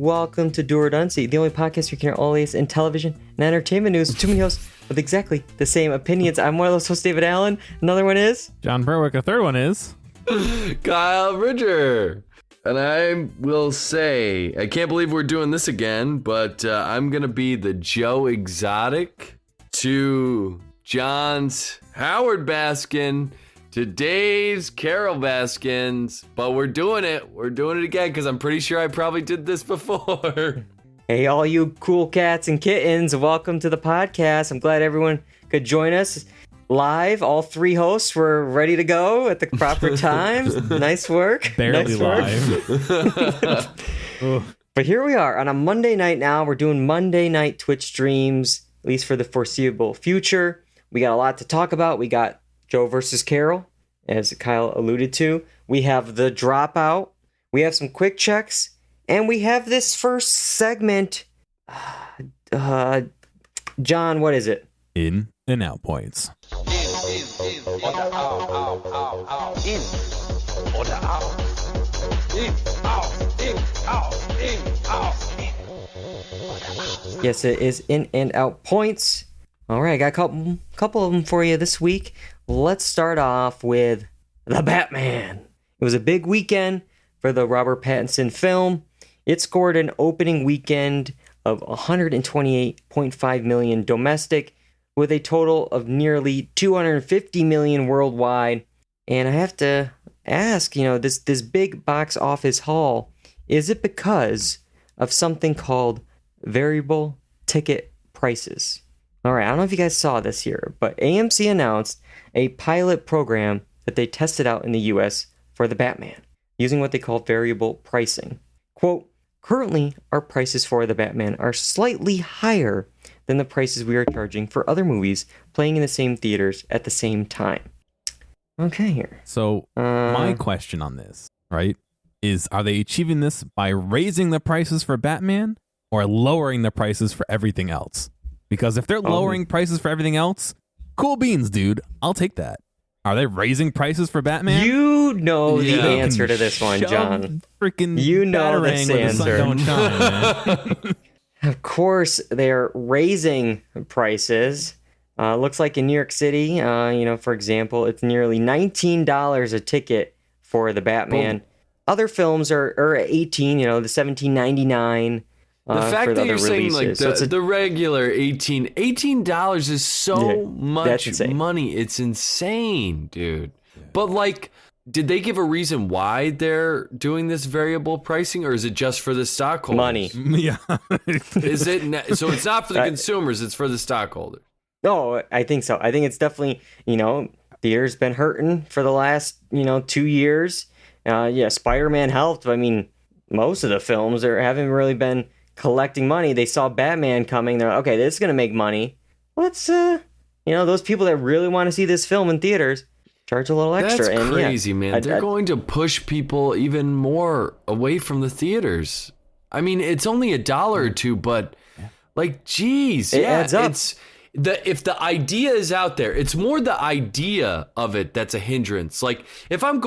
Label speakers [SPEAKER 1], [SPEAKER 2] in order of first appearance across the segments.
[SPEAKER 1] welcome to Do or Duncy, the only podcast you can hear always in television and entertainment news with too many hosts with exactly the same opinions. I'm one of those hosts, David Allen. Another one is
[SPEAKER 2] John Berwick. A third one is
[SPEAKER 3] Kyle Bridger. And I will say, I can't believe we're doing this again, but I'm going to be the Joe Exotic to John's Howard Baskin to Dave's Carole Baskins. But we're doing it. We're doing it again because I'm pretty sure I probably did this before.
[SPEAKER 1] Hey, all you cool cats and kittens, welcome to the podcast. I'm glad everyone could join us live. All three hosts were ready to go at the proper times. Nice work.
[SPEAKER 2] barely
[SPEAKER 1] nice
[SPEAKER 2] live.
[SPEAKER 1] But here we are on a Monday night now. We're doing Monday night Twitch streams, at least for the foreseeable future. We got a lot to talk about. We got Joe versus Carole, as Kyle alluded to. We have the Dropout. We have some quick checks. And we have this first segment. John, what is it?
[SPEAKER 2] In and out points. Yes, it is in and out points. All right, I got a couple of them for you this week. Let's start off with The Batman. It was a big weekend for the Robert Pattinson film. It scored an opening weekend of $128.5 million domestic, with a total of nearly $250 million worldwide. And I have to ask, this big box office haul, is it because of something called variable ticket prices? All right, I don't know if you guys saw this here, but AMC announced a pilot program that they tested out in the US for the Batman, using what they call variable pricing. Quote, currently, our prices for the Batman are slightly higher than the prices we are charging for other movies playing in the same theaters at the same time. Okay, here. So my question on this, right, is are they achieving this by raising the prices for Batman or lowering the prices for everything else? Because if they're lowering prices for everything else, cool beans, dude. I'll take that. Are they raising prices for Batman?
[SPEAKER 1] You know the answer to this one, John.
[SPEAKER 2] Freaking
[SPEAKER 1] you know this answer.
[SPEAKER 2] Don't shine, man.
[SPEAKER 1] Of course, they're raising prices. Looks like in New York City, for example, it's nearly $19 a ticket for the Batman.
[SPEAKER 3] Boom.
[SPEAKER 1] Other films are $18, the $17.99.
[SPEAKER 3] The fact that you're saying
[SPEAKER 1] releases.
[SPEAKER 3] like the regular $18 is so much money. It's insane, dude. Yeah. But like, did they give a reason why they're doing this variable pricing, or is it just for the stockholders?
[SPEAKER 1] Money.
[SPEAKER 2] Yeah.
[SPEAKER 3] Is it? So it's not for the consumers. It's for the stockholders.
[SPEAKER 1] No, I think so. I think it's definitely, theater's been hurting for the last, 2 years. Spider-Man helped. I mean, most of the films haven't really been collecting money. They saw Batman coming. They're like, okay, this is going to make money. Let's, those people that really want to see this film in theaters, charge a little extra.
[SPEAKER 3] That's crazy, man. They're going to push people even more away from the theaters. I mean, it's only $1 or $2, but like, geez,
[SPEAKER 1] it adds up.
[SPEAKER 3] If the idea is out there, it's more the idea of it that's a hindrance. Like, if I'm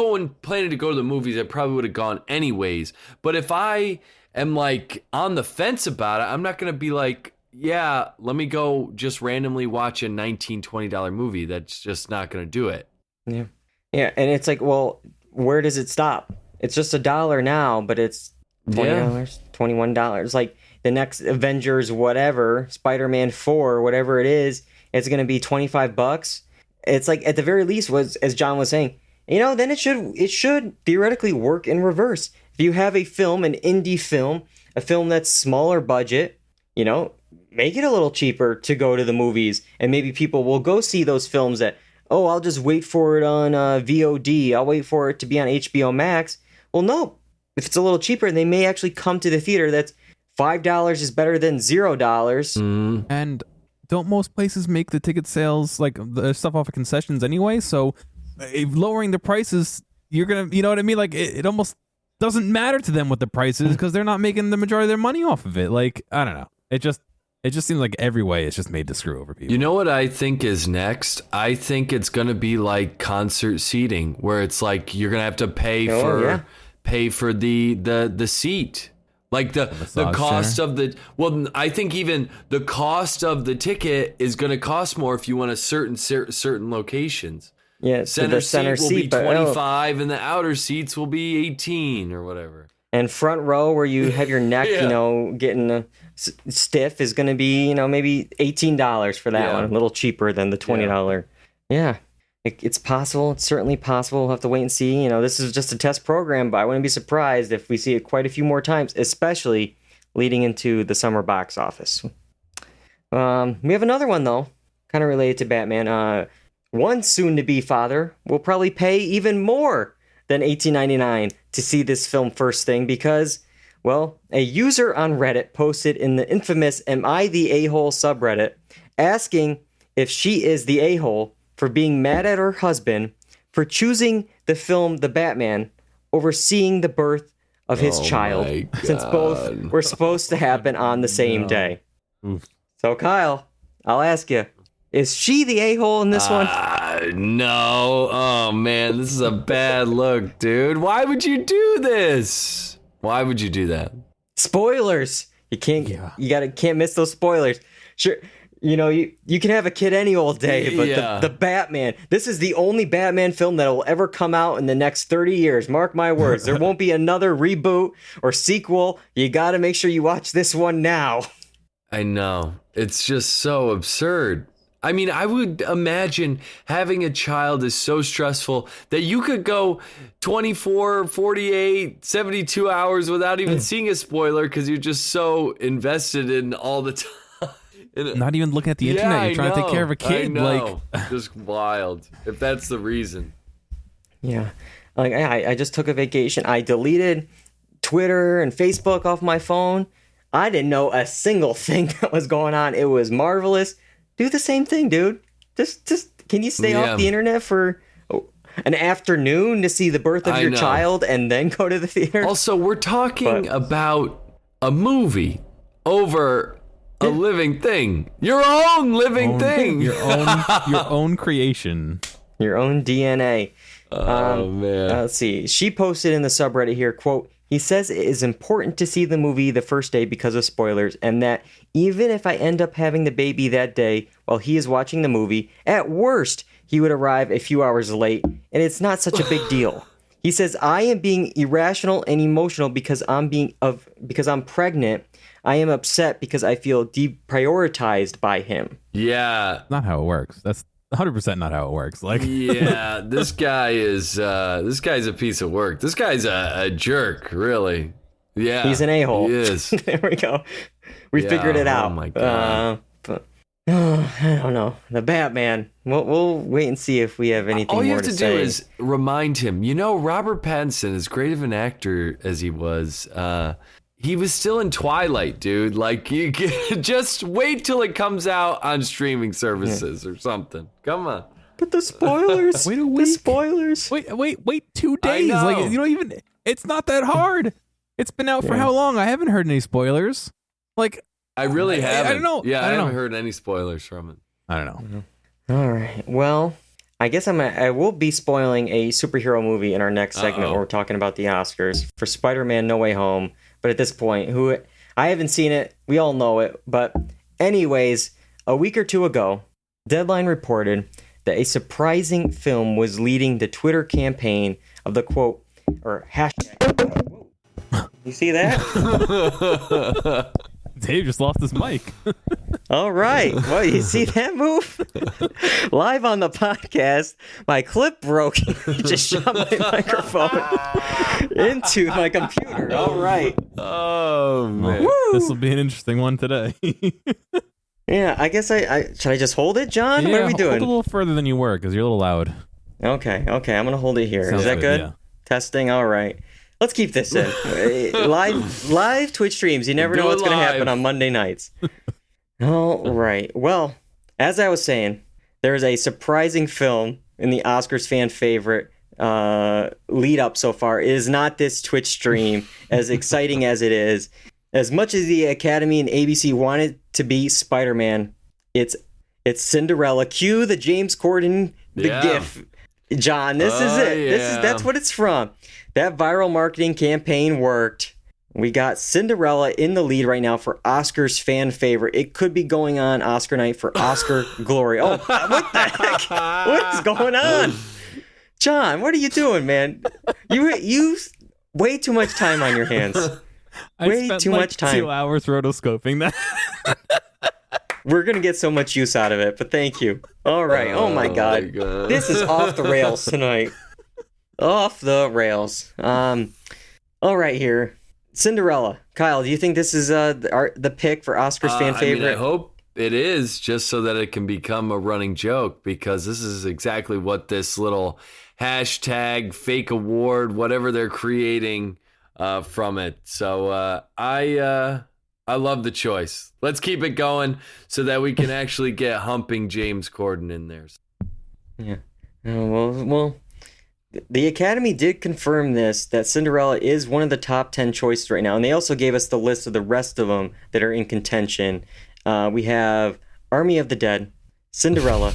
[SPEAKER 3] planning to go to the movies, I probably would have gone anyways. But if I am like on the fence about it, I'm not going to be like, yeah, let me go just randomly watch a $19, $20 movie. That's just not going to do it.
[SPEAKER 1] Yeah. Yeah. And it's like, well, where does it stop? It's just $1 now, but it's $20, $21. Like the next Avengers, whatever, Spider-Man 4, whatever it is, it's going to be $25. It's like, at the very least, as John was saying, then it should theoretically work in reverse. If you have a film, an indie film, a film that's smaller budget, make it a little cheaper to go to the movies. And maybe people will go see those films that, I'll just wait for it on VOD. I'll wait for it to be on HBO Max. Well, no. If it's a little cheaper, they may actually come to the theater. That's $5 is better than $0.
[SPEAKER 2] And don't most places make the ticket sales, like the stuff off of concessions anyway? So if lowering the prices, you're going to, you know what I mean? Like it almost doesn't matter to them what the price is because they're not making the majority of their money off of it. Like, I don't know. It just seems like every way it's just made to screw over people.
[SPEAKER 3] You know what I think is next? I think it's going to be like concert seating, where it's like you're going to have to pay for the seat. Like the cost of the I think even the cost of the ticket is going to cost more if you want a certain locations.
[SPEAKER 1] Yeah,
[SPEAKER 3] center
[SPEAKER 1] seat
[SPEAKER 3] will be 25 and the outer seats will be 18 or whatever.
[SPEAKER 1] And front row where you have your neck, getting stiff is going to be, maybe $18 for that one. A little cheaper than the $20. Yeah. It's possible. It's certainly possible. We'll have to wait and see. This is just a test program, but I wouldn't be surprised if we see it quite a few more times, especially leading into the summer box office. We have another one, though, kind of related to Batman. One soon-to-be father will probably pay even more than $18.99 to see this film first thing because, well, a user on Reddit posted in the infamous Am I the A-hole subreddit asking if she is the a-hole for being mad at her husband for choosing the film The Batman over seeing the birth of his child, since both were supposed to happen on the same day. So, Kyle, I'll ask you, is she the a-hole in this one?
[SPEAKER 3] No. Oh, man, this is a bad look, dude. Why would you do this? Why would you do that?
[SPEAKER 1] Spoilers. You can't miss those spoilers. Sure. You can have a kid any old day, but the Batman, this is the only Batman film that will ever come out in the next 30 years. Mark my words. There won't be another reboot or sequel. You got to make sure you watch this one now.
[SPEAKER 3] I know. It's just so absurd. I mean, I would imagine having a child is so stressful that you could go 24, 48, 72 hours without even seeing a spoiler because you're just so invested in all the time.
[SPEAKER 4] Not even looking at the internet. You're trying to take care of a kid.
[SPEAKER 3] I know. Just wild. If that's the reason.
[SPEAKER 1] Yeah. Like I just took a vacation. I deleted Twitter and Facebook off my phone. I didn't know a single thing that was going on. It was marvelous. Do the same thing, dude. Just can you stay off the internet for an afternoon to see the birth of your child and then go to the theater?
[SPEAKER 3] Also, we're talking about a movie over a living thing. Your own living thing.
[SPEAKER 4] Your own creation.
[SPEAKER 1] Your own DNA.
[SPEAKER 3] Oh, man.
[SPEAKER 1] Let's see. She posted in the subreddit here, quote, he says it is important to see the movie the first day because of spoilers, and that even if I end up having the baby that day while he is watching the movie, at worst, he would arrive a few hours late, and it's not such a big deal. He says, I am being irrational and emotional because I'm pregnant. I am upset because I feel deprioritized by him.
[SPEAKER 3] Yeah.
[SPEAKER 4] Not how it works. That's 100% not how it works.
[SPEAKER 3] Yeah, this guy's a piece of work. This guy's a jerk, really. Yeah.
[SPEAKER 1] He's an a-hole.
[SPEAKER 3] He is.
[SPEAKER 1] There we go. We figured it out.
[SPEAKER 3] Oh my God.
[SPEAKER 1] I don't know. The Batman. We'll wait and see if we have anything more to say.
[SPEAKER 3] All you have to do is remind him. Robert Pattinson, as great of an actor as he was still in Twilight, dude. Like, you just wait till it comes out on streaming services or something. Come on.
[SPEAKER 1] But the spoilers.
[SPEAKER 4] Wait a week.
[SPEAKER 1] The spoilers.
[SPEAKER 4] Wait 2 days. Like, it's not that hard. It's been out for how long? I haven't heard any spoilers. Like,
[SPEAKER 3] I really haven't.
[SPEAKER 4] I don't know.
[SPEAKER 3] Yeah, I haven't heard any spoilers from it.
[SPEAKER 4] I don't know.
[SPEAKER 1] All right. Well, I guess I will be spoiling a superhero movie in our next segment where we're talking about the Oscars for Spider-Man No Way Home. But at this point, I haven't seen it. We all know it. But anyways, a week or two ago, Deadline reported that a surprising film was leading the Twitter campaign of the quote or hashtag. You see that?
[SPEAKER 4] Dave just lost his mic.
[SPEAKER 1] All right. Well, you see that move? Live on the podcast, my clip broke. He just shot my microphone into my computer. All right.
[SPEAKER 3] Oh, man.
[SPEAKER 4] This will be an interesting one today.
[SPEAKER 1] Yeah, I guess should I just hold it, John? What are we doing?
[SPEAKER 4] Hold a little further than you were because you're a little loud.
[SPEAKER 1] Okay, I'm going to hold it here.
[SPEAKER 4] Sounds
[SPEAKER 1] Is that good?
[SPEAKER 4] Yeah.
[SPEAKER 1] Testing? All right. Let's keep this in. Live Twitch streams. You never know what's going to happen on Monday nights. All right. Well, as I was saying, there is a surprising film in the Oscars fan favorite lead up so far. It is not this Twitch stream, as exciting as it is. As much as the Academy and ABC wanted to be Spider-Man, it's Cinderella. Cue the James Corden gif. John, this is it.
[SPEAKER 3] Yeah.
[SPEAKER 1] That's what it's from. That viral marketing campaign worked. We got Cinderella in the lead right now for Oscar's fan favorite. It could be going on Oscar night for Oscar glory. Oh, what the heck? What is going on? John, what are you doing, man? You way too much time on your hands. Way too much time.
[SPEAKER 4] 2 hours rotoscoping that.
[SPEAKER 1] We're going to get so much use out of it, but thank you. All right. Oh, my God. This is off the rails tonight. Off the rails. All right here. Cinderella. Kyle, do you think this is the pick for Oscar's fan favorite?
[SPEAKER 3] I hope it is, just so that it can become a running joke, because this is exactly what this little hashtag fake award, whatever they're creating from it. So I love the choice. Let's keep it going so that we can actually get humping James Corden in there.
[SPEAKER 1] Yeah. Well, the Academy did confirm that Cinderella is one of the top 10 choices right now. And they also gave us the list of the rest of them that are in contention. We have Army of the Dead, Cinderella,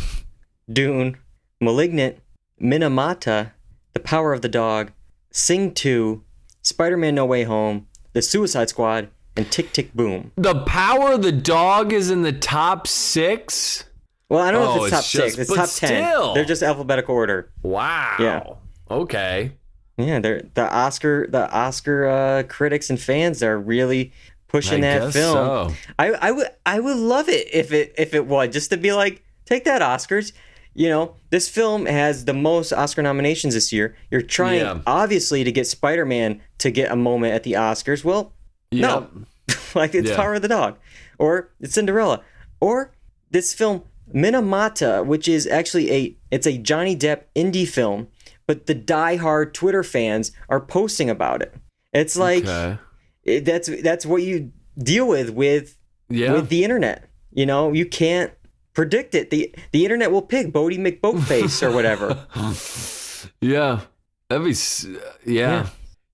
[SPEAKER 1] Dune, Malignant, Minamata, The Power of the Dog, Sing 2, Spider-Man No Way Home, The Suicide Squad, and Tick Tick Boom.
[SPEAKER 3] The Power of the Dog is in the top 6?
[SPEAKER 1] Well, I don't know if it's top 6. It's top 10.
[SPEAKER 3] Still.
[SPEAKER 1] They're just alphabetical order.
[SPEAKER 3] Wow.
[SPEAKER 1] Yeah.
[SPEAKER 3] Okay.
[SPEAKER 1] Yeah, the Oscar critics and fans are really pushing that film.
[SPEAKER 3] So.
[SPEAKER 1] I would love it if it would, just to be like, take that, Oscars. You know, this film has the most Oscar nominations this year. You're trying obviously to get Spider-Man to get a moment at the Oscars. Well, no. Like it's Power of the Dog, or it's Cinderella, or this film Minamata, which is actually it's a Johnny Depp indie film, but the diehard Twitter fans are posting about it. It's like that's what you deal with the internet. You know, you can't predict it. The internet will pick Bodie McBoatface or whatever.
[SPEAKER 3] Yeah, that'd be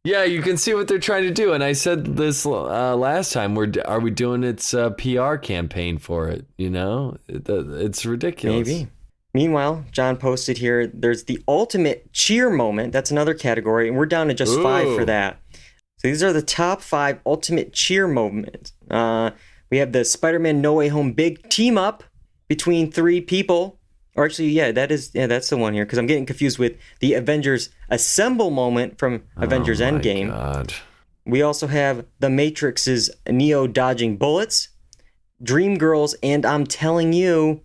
[SPEAKER 3] Yeah, you can see what they're trying to do. And I said this last time. Are we doing its PR campaign for it? You know, it's ridiculous.
[SPEAKER 1] Maybe. Meanwhile, John posted here, there's the ultimate cheer moment. That's another category. And we're down to just 5 for that. So these are the top 5 ultimate cheer moments. We have the Spider-Man No Way Home big team up between 3 people. Or actually, that's the one here, because I'm getting confused with the Avengers Assemble moment from Avengers Endgame.
[SPEAKER 3] God.
[SPEAKER 1] We also have The Matrix's Neo dodging bullets, Dreamgirls and I'm Telling You,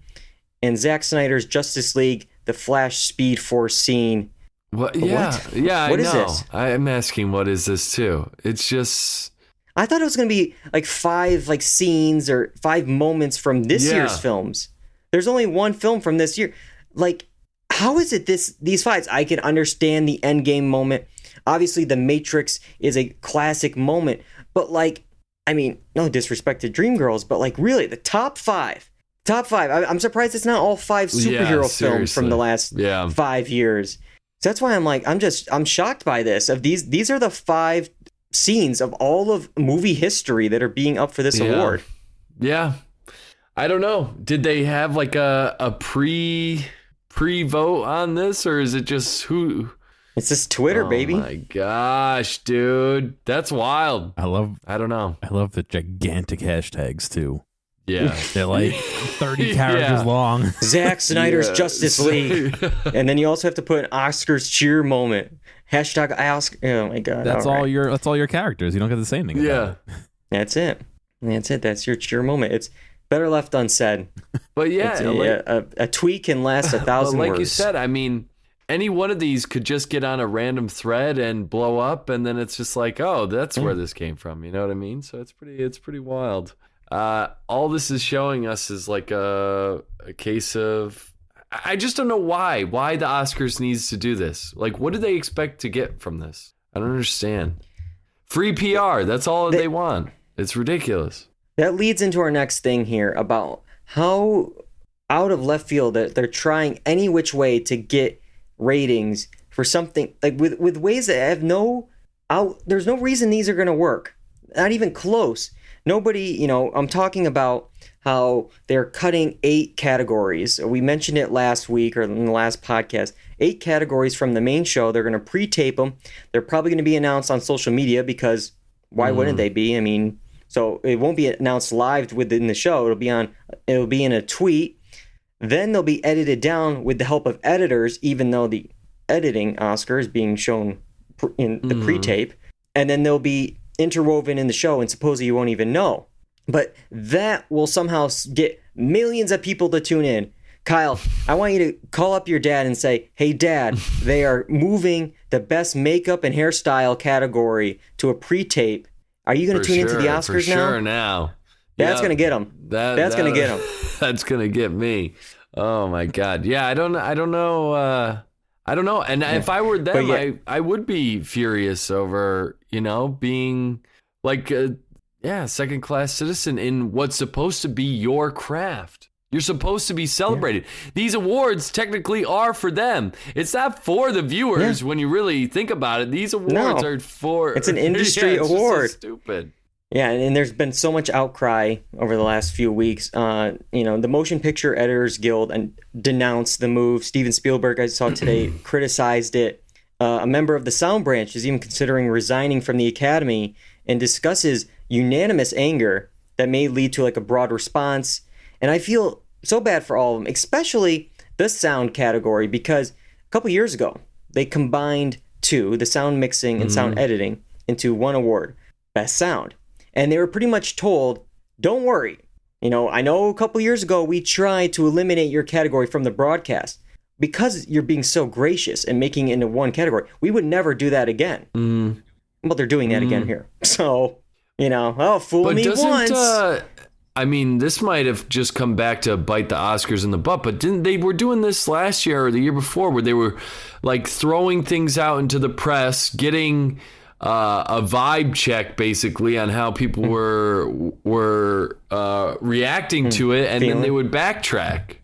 [SPEAKER 1] and Zack Snyder's Justice League, the Flash Speed Force scene.
[SPEAKER 3] What? Yeah,
[SPEAKER 1] what
[SPEAKER 3] I
[SPEAKER 1] is
[SPEAKER 3] know.
[SPEAKER 1] this?
[SPEAKER 3] I'm asking, what is this too? It's just...
[SPEAKER 1] I thought it was going to be like 5 scenes or 5 moments from this year's films. There's only one film from this year. Like, how is it these fights? I can understand the Endgame moment. Obviously, The Matrix is a classic moment. But, like, I mean, no disrespect to Dreamgirls, but, like, really, the top 5. I'm surprised it's not all 5 superhero films from the last 5 years. So that's why I'm shocked by this. These are the 5 scenes of all of movie history that are being up for this award.
[SPEAKER 3] Yeah. I don't know. Did they have like a pre-vote on this, or is it just who?
[SPEAKER 1] It's just Twitter, baby.
[SPEAKER 3] Oh my gosh, dude. That's wild.
[SPEAKER 4] I don't
[SPEAKER 3] know.
[SPEAKER 4] I love the gigantic hashtags too.
[SPEAKER 3] Yeah.
[SPEAKER 4] They're like 30 characters long.
[SPEAKER 1] Zack Snyder's Justice League. And then you also have to put an Oscar's cheer moment. Hashtag Oscar. Oh my God.
[SPEAKER 4] That's all your characters. You don't get the same thing.
[SPEAKER 3] Yeah.
[SPEAKER 1] That's it. That's your cheer moment. It's better left unsaid.
[SPEAKER 3] But
[SPEAKER 1] a tweet can last 1,000 words.
[SPEAKER 3] Like you said, I mean, any one of these could just get on a random thread and blow up, and then it's just like, oh, that's where this came from. You know what I mean? So it's pretty wild. All this is showing us is like a case of, I just don't know why the Oscars needs to do this. Like, what do they expect to get from this? I don't understand. Free PR. That's all they want. It's ridiculous.
[SPEAKER 1] That leads into our next thing here about how out of left field that they're trying any which way to get ratings for something like with ways that have there's no reason these are going to work. Not even close. Nobody, I'm talking about how they're cutting 8 categories. We mentioned it last week or in the last podcast. 8 categories from the main show. They're going to pre-tape them. They're probably going to be announced on social media because Why wouldn't they be? I mean, so it won't be announced live within the show. It'll be in a tweet. Then they'll be edited down with the help of editors, even though the editing Oscar is being shown in the pre-tape. And then they'll be interwoven in the show, and supposedly you won't even know. But that will somehow get millions of people to tune in. Kyle, I want you to call up your dad and say, hey, Dad, they are moving the best makeup and hairstyle category to a pre-tape. Are you going to tune into the Oscars
[SPEAKER 3] for sure now?
[SPEAKER 1] That's going to get them. That's going to get them.
[SPEAKER 3] That's going to get me. Oh, my God. Yeah, I don't know. I don't know. And if I were them, I would be furious over, being like a second-class citizen in what's supposed to be your craft. You're supposed to be celebrated. Yeah. These awards technically are for them. It's not for the viewers when you really think about it. These awards are for...
[SPEAKER 1] It's an industry award.
[SPEAKER 3] Just so stupid.
[SPEAKER 1] Yeah, and there's been so much outcry over the last few weeks. The Motion Picture Editors Guild denounced the move. Steven Spielberg, I saw today, criticized it. A member of the Sound Branch is even considering resigning from the Academy and discusses unanimous anger that may lead to like a broad response. And I feel so bad for all of them, especially the sound category, because a couple years ago, they combined the sound mixing and sound editing, into one award, Best Sound. And they were pretty much told, don't worry. I know a couple years ago, we tried to eliminate your category from the broadcast. Because you're being so gracious and making it into one category, we would never do that again. Well, they're doing that again here. So, fool me once.
[SPEAKER 3] This might have just come back to bite the Oscars in the butt, but they were doing this last year or the year before, where they were like throwing things out into the press, getting a vibe check basically on how people were reacting to it, and then they would backtrack.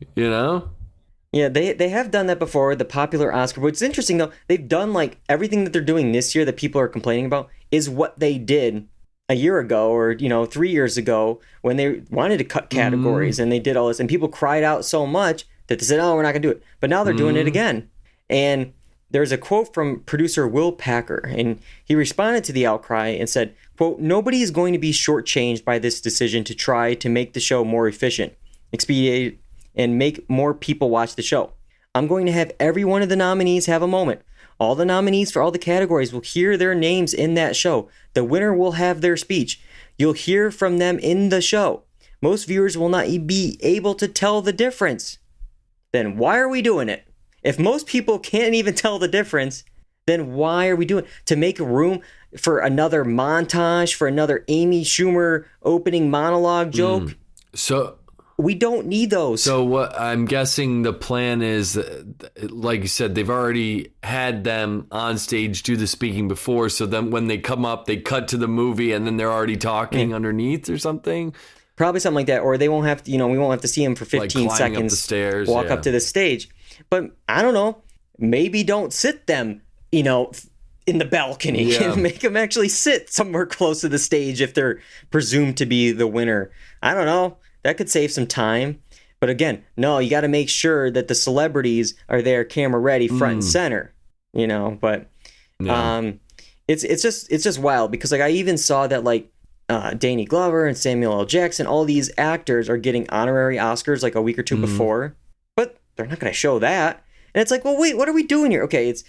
[SPEAKER 1] Yeah, they have done that before. The popular Oscar. What's interesting though, they've done like everything that they're doing this year that people are complaining about is what they did a year ago or 3 years ago when they wanted to cut categories and they did all this, and people cried out so much that they said, oh, we're not gonna do it. But now they're doing it again. And there's a quote from producer Will Packer, and he responded to the outcry and said, quote, nobody is going to be shortchanged by this decision to try to make the show more efficient, expedite, and make more people watch the show. I'm going to have every one of the nominees have a moment. All the nominees for all the categories will hear their names in that show. The winner will have their speech. You'll hear from them in the show. Most viewers will not be able to tell the difference. Then why are we doing it? If most people can't even tell the difference, then why are we doing it? To make room for another montage, for another Amy Schumer opening monologue joke?
[SPEAKER 3] So
[SPEAKER 1] we don't need those.
[SPEAKER 3] So what I'm guessing the plan is, like you said, they've already had them on stage do the speaking before. So then when they come up, they cut to the movie and then they're already talking underneath or something.
[SPEAKER 1] Probably something like that. Or they won't have to, we won't have to see them for 15 seconds.
[SPEAKER 3] Up the stairs,
[SPEAKER 1] walk up to the stage. But I don't know. Maybe don't sit them, in the balcony and make them actually sit somewhere close to the stage if they're presumed to be the winner. I don't know. That could save some time. But again, no, you got to make sure that the celebrities are there camera ready, front and center, but it's just wild because like I even saw that like Danny Glover and Samuel L. Jackson, all these actors are getting honorary Oscars like a week or two before, but they're not going to show that. And it's like, well, wait, what are we doing here? Okay, it's,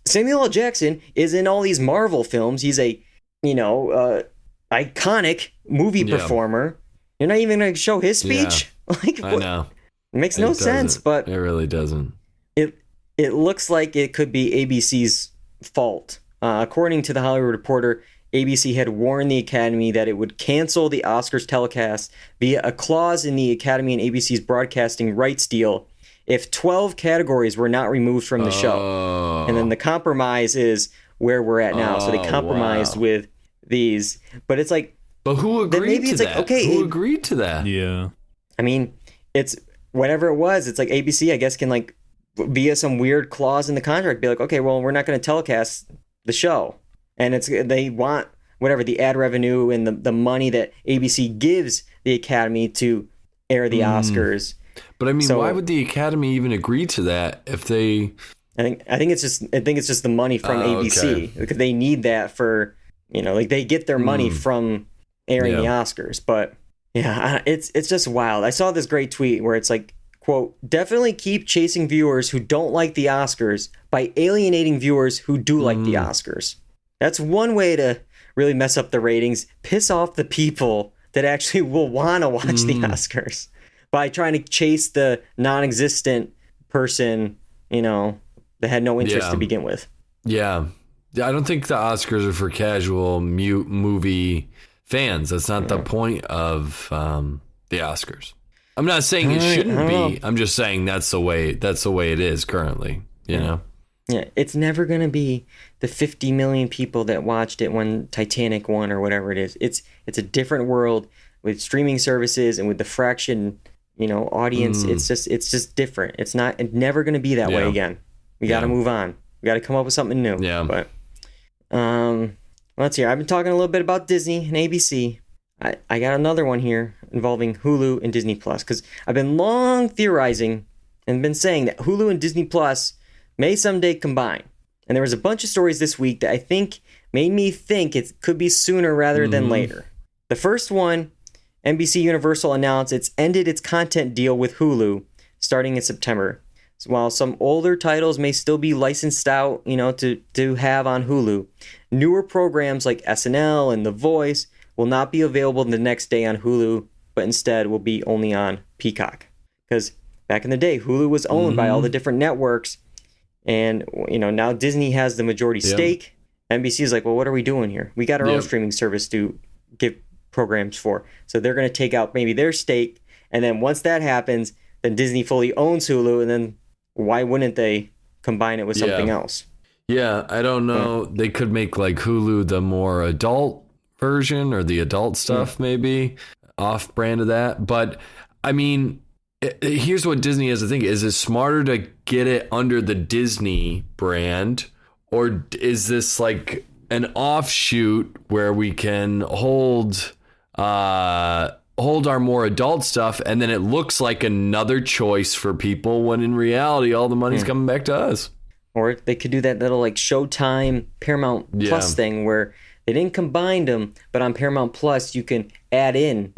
[SPEAKER 1] Samuel L. Jackson is in all these Marvel films. He's a, iconic movie performer. You're not even going to show his speech?
[SPEAKER 3] Yeah, I know.
[SPEAKER 1] It makes no sense, but...
[SPEAKER 3] It really doesn't.
[SPEAKER 1] It looks like it could be ABC's fault. According to The Hollywood Reporter, ABC had warned the Academy that it would cancel the Oscars telecast via a clause in the Academy and ABC's broadcasting rights deal if 12 categories were not removed from the show. And then the compromise is where we're at now. So they compromised with these. But it's like...
[SPEAKER 3] But who agreed to that?
[SPEAKER 1] Okay,
[SPEAKER 3] who agreed to that?
[SPEAKER 4] Yeah.
[SPEAKER 1] I mean, it's whatever it was. It's like ABC, I guess, can like via some weird clause in the contract be like, okay, well, we're not going to telecast the show. And they want whatever the ad revenue and the money that ABC gives the Academy to air the Oscars.
[SPEAKER 3] But I mean, why would the Academy even agree to that if they...
[SPEAKER 1] I think it's just the money from ABC because they need that for You know, like they get their money from airing the Oscars. But yeah, it's just wild. I saw this great tweet where it's like, quote, definitely keep chasing viewers who don't like the Oscars by alienating viewers who do like the Oscars. That's one way to really mess up the ratings, piss off the people that actually will want to watch the Oscars by trying to chase the non-existent person, you know, that had no interest to begin with.
[SPEAKER 3] Yeah. I don't think the Oscars are for casual movie fans. That's not the point of the Oscars. I'm not saying it shouldn't be. I'm just saying that's the way it is currently, you know?
[SPEAKER 1] Yeah, it's never going to be the 50 million people that watched it when Titanic won or whatever it is. It's a different world with streaming services and with the fraction, you know, audience. It's just different. It's never going to be that way again. We got to move on. We got to come up with something new.
[SPEAKER 3] Yeah.
[SPEAKER 1] But let's hear. I've been talking a little bit about Disney and ABC. I got another one here involving Hulu and Disney Plus, because I've been long theorizing and been saying that Hulu and Disney Plus may someday combine. And there was a bunch of stories this week that I think made me think it could be sooner rather than later. The first one, NBC Universal announced it's ended its content deal with Hulu starting in September. So while some older titles may still be licensed out, you know, to have on Hulu, newer programs like SNL and The Voice will not be available the next day on Hulu, but instead will be only on Peacock. Because back in the day, Hulu was owned by all the different networks. And, you know, now Disney has the majority stake. NBC is like, well, what are we doing here? We got our own streaming service to give programs for. So they're going to take out maybe their stake. And then once that happens, then Disney fully owns Hulu. And then why wouldn't they combine it with something else?
[SPEAKER 3] Yeah, I don't know. They could make like Hulu the more adult version or the adult stuff, maybe off brand of that. But I mean, here's what Disney has to think. Is it smarter to get it under the Disney brand, or is this like an offshoot where we can hold our more adult stuff and then it looks like another choice for people when in reality all the money's coming back to us?
[SPEAKER 1] Or they could do that little like Showtime Paramount Plus thing where they didn't combine them, but on Paramount Plus you can add in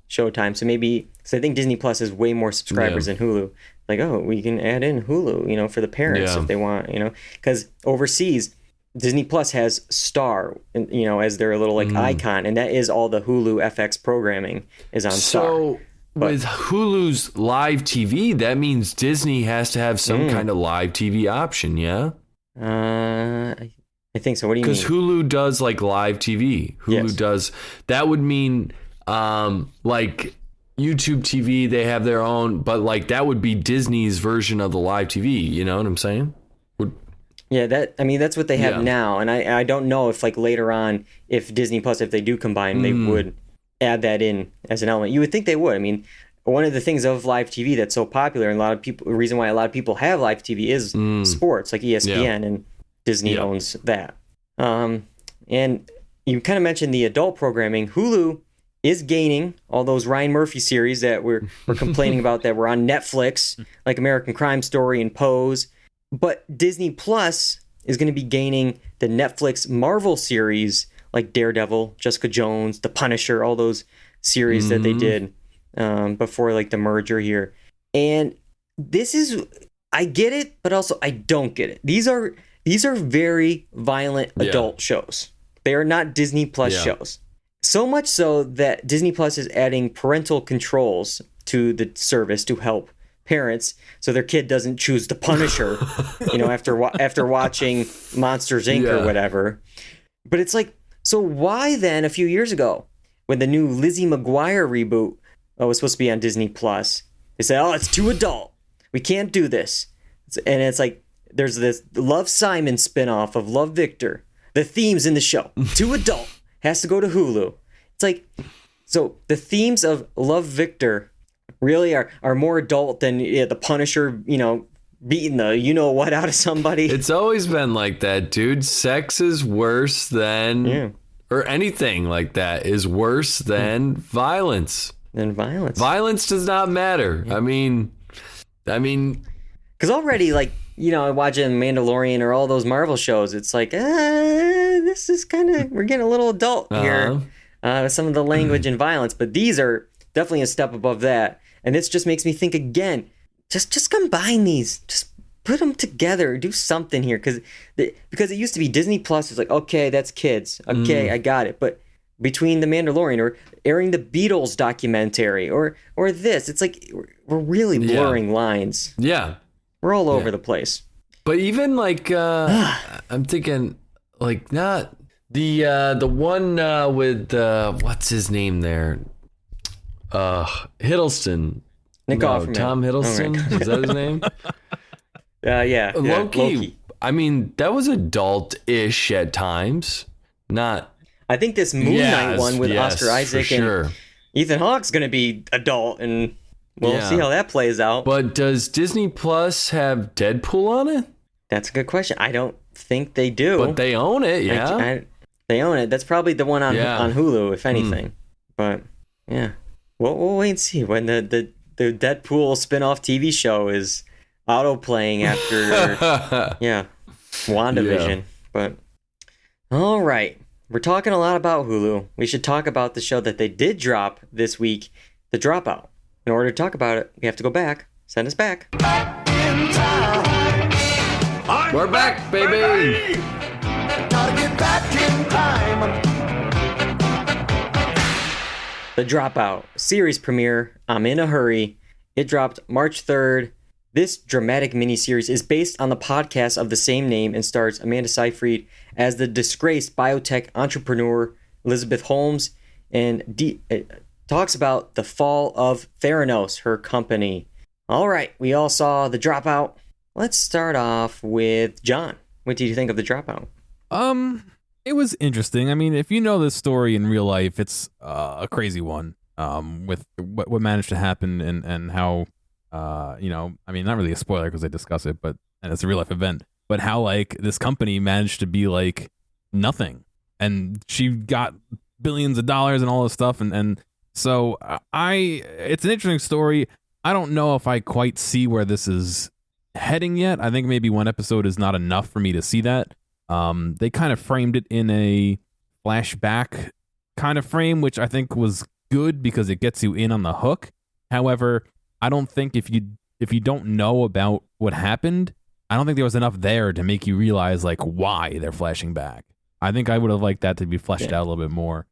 [SPEAKER 1] Showtime. So maybe, I think Disney Plus has way more subscribers than Hulu. Like, oh, we can add in Hulu, you know, for the parents if they want, you know, because overseas Disney Plus has Star, you know, as their little like icon, and that is all the Hulu FX programming is on Star.
[SPEAKER 3] So with Hulu's live TV, that means Disney has to have some kind of live TV option, yeah?
[SPEAKER 1] I think so. What do you mean?
[SPEAKER 3] Because Hulu does like live TV. Hulu does. That would mean like YouTube TV, they have their own, but like that would be Disney's version of the live TV. You know what I'm saying?
[SPEAKER 1] Yeah, that's what they have now. And I don't know if like later on, if Disney Plus, if they do combine, they would add that in as an element. You would think they would. I mean, one of the things of live TV that's so popular, and a lot of people, the reason why a lot of people have live TV is sports, like ESPN, and Disney owns that. And you kind of mentioned the adult programming. Hulu is gaining all those Ryan Murphy series that we're complaining about that were on Netflix, like American Crime Story and Pose. But Disney Plus is going to be gaining the Netflix Marvel series like Daredevil, Jessica Jones, The Punisher, all those series that they did before like the merger here. And this is, I get it, but also I don't get it. These are very violent adult shows. They are not Disney Plus shows. So much so that Disney Plus is adding parental controls to the service to help parents so their kid doesn't choose The Punisher, you know, after watching Monsters Inc. or whatever. But it's like, so why then a few years ago when the new Lizzie McGuire reboot was supposed to be on Disney Plus, they said, oh, it's too adult. We can't do this. And it's like, there's this Love Simon spinoff of Love Victor. The themes in the show, too adult, has to go to Hulu. It's like, so the themes of Love Victor really are more adult than the Punisher, you know, beating the you know what out of somebody.
[SPEAKER 3] It's always been like that, dude. Sex is worse than, or anything like that is worse than violence. Violence does not matter. I mean,
[SPEAKER 1] because already, like, watching Mandalorian or all those Marvel shows, it's like, this is we're getting a little adult here. Some of the language and violence, but these are definitely a step above that. And this just makes me think again, just combine these, just put them together, do something here. Because it used to be Disney Plus is like, okay, that's kids. Okay, I got it. But between The Mandalorian or airing the Beatles documentary or this, it's like we're really blurring lines.
[SPEAKER 3] Yeah.
[SPEAKER 1] We're all over the place.
[SPEAKER 3] But even like, I'm thinking like not the one with, what's his name there? Hiddleston.
[SPEAKER 1] Nick Offerman.
[SPEAKER 3] Tom Hiddleston. Oh, is that his name?
[SPEAKER 1] Yeah.
[SPEAKER 3] Loki. I mean, that was adult-ish at times. Not.
[SPEAKER 1] I think this Moon Knight one with Oscar Isaac and Ethan Hawke's going to be adult, and we'll see how that plays out.
[SPEAKER 3] But does Disney Plus have Deadpool on it?
[SPEAKER 1] That's a good question. I don't think they do.
[SPEAKER 3] But they own it, yeah.
[SPEAKER 1] They own it. That's probably the one on Hulu, if anything. But yeah, we'll wait and see when the Deadpool spin-off TV show is auto-playing after WandaVision. Yeah. But all right. We're talking a lot about Hulu. We should talk about the show that they did drop this week, The Dropout. In order to talk about it, we have to go back. Send us back.
[SPEAKER 3] We're back, baby!
[SPEAKER 5] Gotta get back in time.
[SPEAKER 1] The Dropout series premiere. I'm in a hurry. It dropped March 3rd. This dramatic miniseries is based on the podcast of the same name and stars Amanda Seyfried as the disgraced biotech entrepreneur Elizabeth Holmes, and talks about the fall of Theranos, her company. All right, we all saw The Dropout. Let's start off with John. What did you think of The Dropout?
[SPEAKER 4] It was interesting. I mean, if you know this story in real life, it's a crazy one. With what managed to happen and how. I mean, not really a spoiler because they discuss it, and it's a real life event, but how like this company managed to be like nothing, and she got billions of dollars and all this stuff, and so it's an interesting story. I don't know if I quite see where this is heading yet. I think maybe one episode is not enough for me to see that. They kind of framed it in a flashback kind of frame, which I think was good because it gets you in on the hook. However, I don't think if you don't know about what happened, I don't think there was enough there to make you realize like why they're flashing back. I think I would have liked that to be fleshed out a little bit more.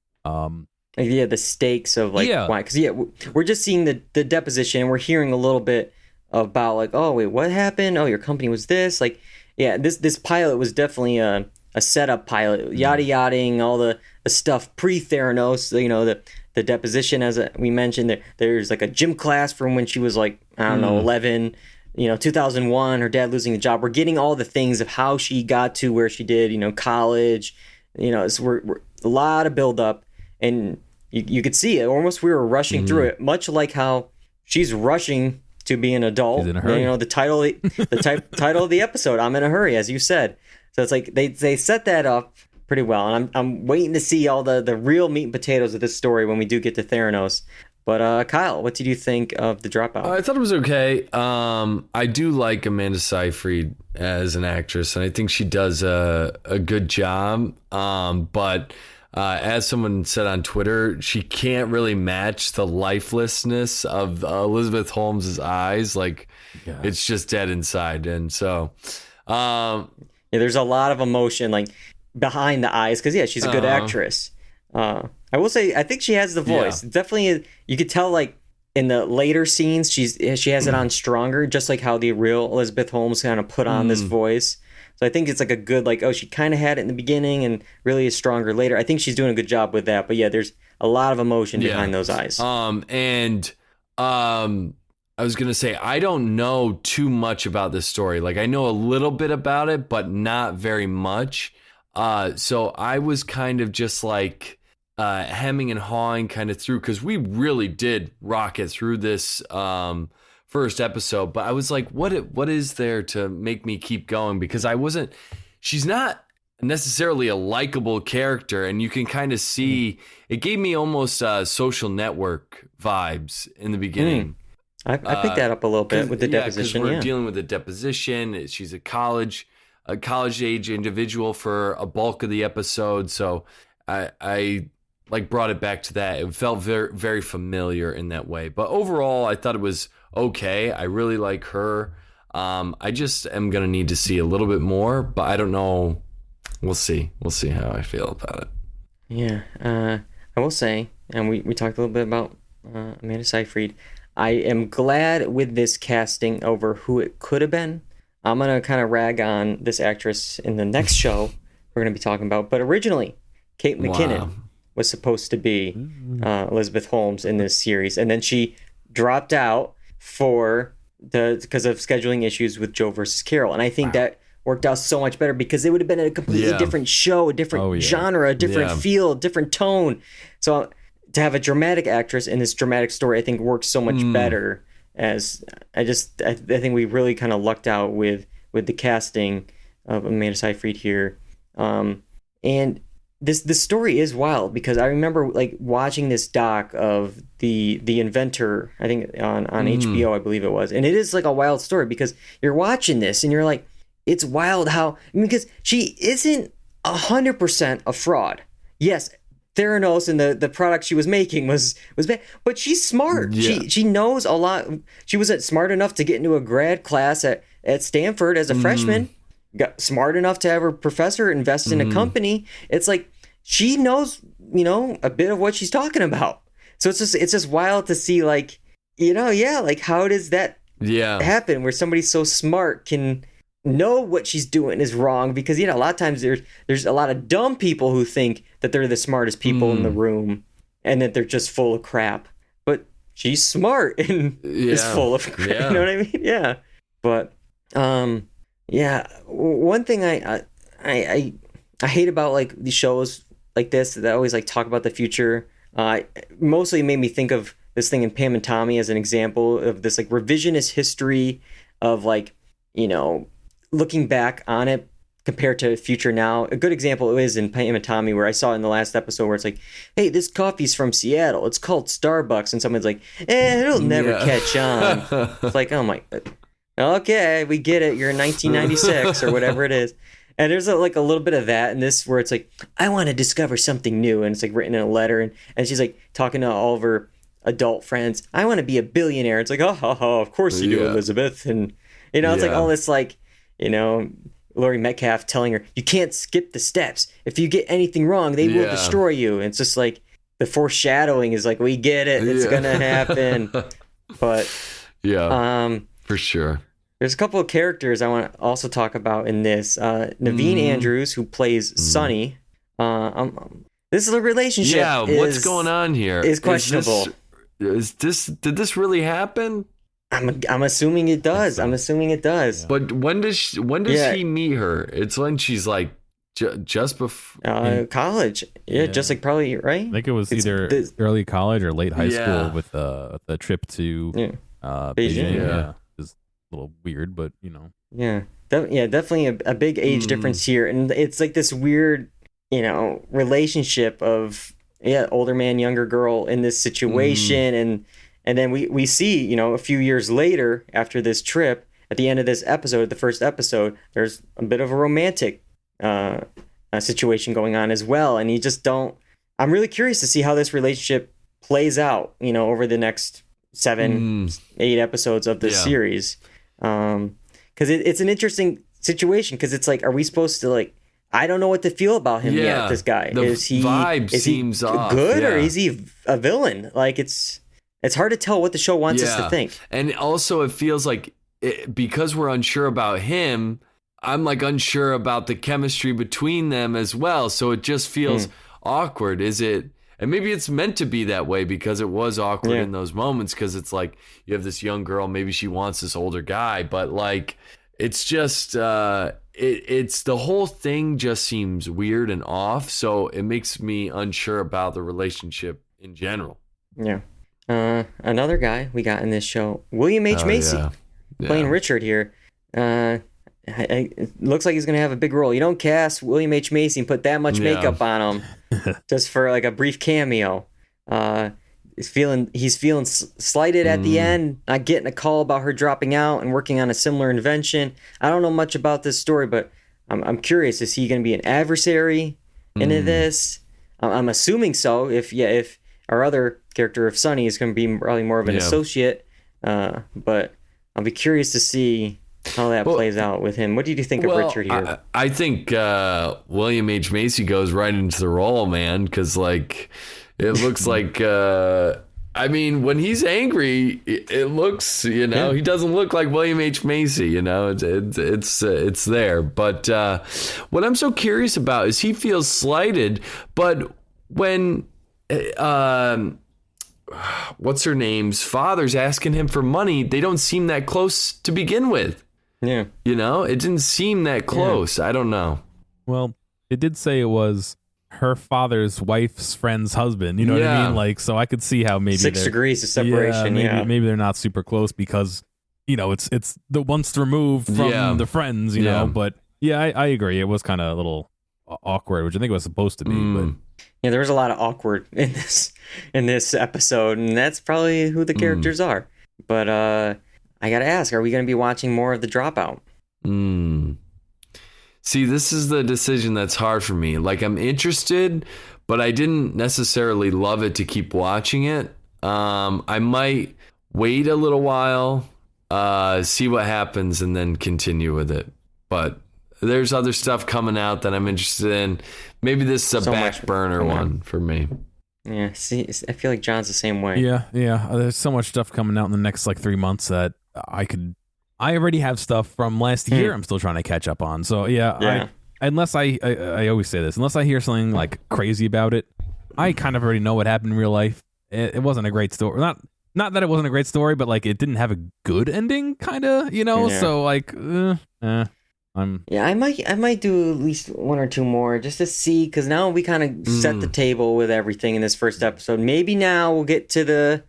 [SPEAKER 1] The stakes of like why? Because we're just seeing the deposition, and we're hearing a little bit about like, oh wait, what happened? Oh, your company was this. Like, this pilot was definitely a setup pilot, yada all the stuff pre-Theranos. The deposition, as we mentioned, there's like a gym class from when she was like, I don't know, 11, 2001, her dad losing the job. We're getting all the things of how she got to where she did, college, so we're a lot of buildup, and you could see it. Almost we were rushing through it, much like how she's rushing to be an adult.
[SPEAKER 4] She's in a hurry.
[SPEAKER 1] The title of the episode, I'm in a hurry, as you said. So it's like they set that up pretty well, and I'm waiting to see all the real meat and potatoes of this story when we do get to Theranos. But Kyle, what did you think of The Dropout?
[SPEAKER 3] I thought it was okay. I do like Amanda Seyfried as an actress, and I think she does a good job. But as someone said on Twitter, she can't really match the lifelessness of Elizabeth Holmes' eyes. Like, it's just dead inside, and so
[SPEAKER 1] there's a lot of emotion like behind the eyes, because she's a good actress. I will say I think she has the voice. Definitely, you could tell like in the later scenes she has it on stronger, just like how the real Elizabeth Holmes kind of put on this voice. So I think it's like a good she kind of had it in the beginning and really is stronger later. I think she's doing a good job with that. But there's a lot of emotion behind those eyes.
[SPEAKER 3] I was gonna say, I don't know too much about this story. Like, I know a little bit about it, but not very much. So I was kind of just like hemming and hawing kind of through, because we really did rocket through this first episode. But I was like, what is there to make me keep going? Because she's not necessarily a likable character, and you can kind of see it gave me almost Social Network vibes in the beginning.
[SPEAKER 1] I picked that up a little bit with the deposition.
[SPEAKER 3] We're dealing with a deposition. She's a college age individual for a bulk of the episode. So I like brought it back to that. It felt very, very familiar in that way. But overall, I thought it was okay. I really like her. I just am going to need to see a little bit more, but I don't know. We'll see. We'll see how I feel about it.
[SPEAKER 1] Yeah. I will say, and we talked a little bit about Amanda Seyfried. I am glad with this casting over who it could have been. I'm going to kind of rag on this actress in the next show we're going to be talking about. But originally, Kate McKinnon was supposed to be Elizabeth Holmes in this series. And then she dropped out because of scheduling issues with Joe versus Carole. And I think that worked out so much better because it would have been a completely different show, a different genre, a different feel, different tone. So to have a dramatic actress in this dramatic story, I think works so much better. As I think we really kind of lucked out with the casting of Amanda Seyfried here. And this story is wild because I remember like watching this doc of the inventor, I think on HBO, I believe it was. And it is like a wild story because you're watching this and you're like, it's wild how, because she isn't 100% a fraud. Yes, Theranos and the product she was making was bad, but she's smart. Yeah. She knows a lot. She was smart enough to get into a grad class at Stanford as a freshman. Got smart enough to have her professor invest in a company. It's like she knows, a bit of what she's talking about. So it's just wild to see, like, like how does that happen where somebody so smart can know what she's doing is wrong? Because a lot of times there's a lot of dumb people who think that they're the smartest people in the room and that they're just full of crap. But she's smart and is full of crap. You know what I mean? Yeah. But one thing I hate about like these shows like this that always like talk about the future, mostly made me think of this thing in Pam and Tommy as an example of this like revisionist history of like, looking back on it compared to future now. A good example is in Pam and Tommy, where I saw in the last episode where it's like, hey, this coffee's from Seattle. It's called Starbucks. And someone's like, it'll never catch on. It's like, oh my, okay, we get it. You're in 1996 or whatever it is. And there's like a little bit of that in this where it's like, I want to discover something new. And it's like written in a letter. And she's like talking to all of her adult friends. I want to be a billionaire. It's like, oh, of course you do, Elizabeth. And, it's like all this like, Laurie Metcalf telling her, you can't skip the steps. If you get anything wrong, they will destroy you. And it's just like the foreshadowing is like, we get it. It's going to happen. But
[SPEAKER 3] for sure.
[SPEAKER 1] There's a couple of characters I want to also talk about in this. Naveen Andrews, who plays Sonny. This is a relationship.
[SPEAKER 3] Yeah, what's going on here?
[SPEAKER 1] Is questionable.
[SPEAKER 3] Did this really happen?
[SPEAKER 1] I'm assuming it does.
[SPEAKER 3] So.
[SPEAKER 1] I'm assuming it does.
[SPEAKER 3] But when does he meet her? It's when she's like just before
[SPEAKER 1] college. Yeah, just like probably right.
[SPEAKER 4] I think it was either early college or late high school with the trip to Beijing. Yeah, it's a little weird, but
[SPEAKER 1] Yeah, definitely a big age difference here, and it's like this weird, relationship of older man, younger girl in this situation, and then we see, a few years later after this trip, at the end of this episode, the first episode, there's a bit of a romantic situation going on as well. And I'm really curious to see how this relationship plays out, over the next 7-8 episodes of the series. Because it's an interesting situation because it's like, are we supposed to like, I don't know what to feel about him yet, this guy.
[SPEAKER 3] The vibe seems off.
[SPEAKER 1] Good or is he a villain? Like it's hard to tell what the show wants us to think.
[SPEAKER 3] And also it feels like because we're unsure about him, I'm like unsure about the chemistry between them as well. So it just feels awkward. Is it? And maybe it's meant to be that way because it was awkward in those moments because it's like you have this young girl, maybe she wants this older guy, but like it's just it's the whole thing just seems weird and off. So it makes me unsure about the relationship in general.
[SPEAKER 1] Yeah. Another guy we got in this show, William H. Macy, playing Richard here. It looks like he's going to have a big role. You don't cast William H. Macy and put that much makeup on him just for like a brief cameo.
[SPEAKER 2] he's feeling slighted at the end, not getting a call about her dropping out and working on a similar invention. I don't know much about this story, but I'm curious. Is he going to be an adversary into this? I'm assuming so. If our other character of Sonny is going to be probably more of an associate, but I'll be curious to see how that plays out with him. What do you think of Richard here?
[SPEAKER 3] I think William H. Macy goes right into the role, man, because like it looks like I mean, when he's angry, it looks, he doesn't look like William H. Macy, it's there. But what I'm so curious about is he feels slighted, but when what's her name's father's asking him for money, they don't seem that close to begin with.
[SPEAKER 2] Yeah.
[SPEAKER 3] It didn't seem that close. I don't know.
[SPEAKER 4] Well, it did say it was her father's wife's friend's husband. You know what I mean? Like, so I could see how maybe
[SPEAKER 2] 6 degrees of separation.
[SPEAKER 4] Maybe they're not super close because, it's the once removed from the friends, you know. But I agree. It was kind of a little awkward, which I think it was supposed to be. But
[SPEAKER 2] yeah, there was a lot of awkward in this episode, and that's probably who the characters are. But I gotta ask, are we gonna be watching more of The Dropout?
[SPEAKER 3] See, this is the decision that's hard for me. Like, I'm interested, but I didn't necessarily love it to keep watching it. I might wait a little while, see what happens, and then continue with it. But there's other stuff coming out that I'm interested in. Maybe this is a back burner one for me.
[SPEAKER 2] Yeah, see, I feel like John's the same way.
[SPEAKER 4] Yeah. There's so much stuff coming out in the next 3 months that I already have stuff from last year I'm still trying to catch up on. So unless I always say this, unless I hear something crazy about it, I kind of already know what happened in real life. It wasn't a great story. Not that it wasn't a great story, but it didn't have a good ending, kind of, so
[SPEAKER 2] I might do at least 1 or 2 more just to see, because now we kind of set the table with everything in this first episode. Maybe now we'll get to the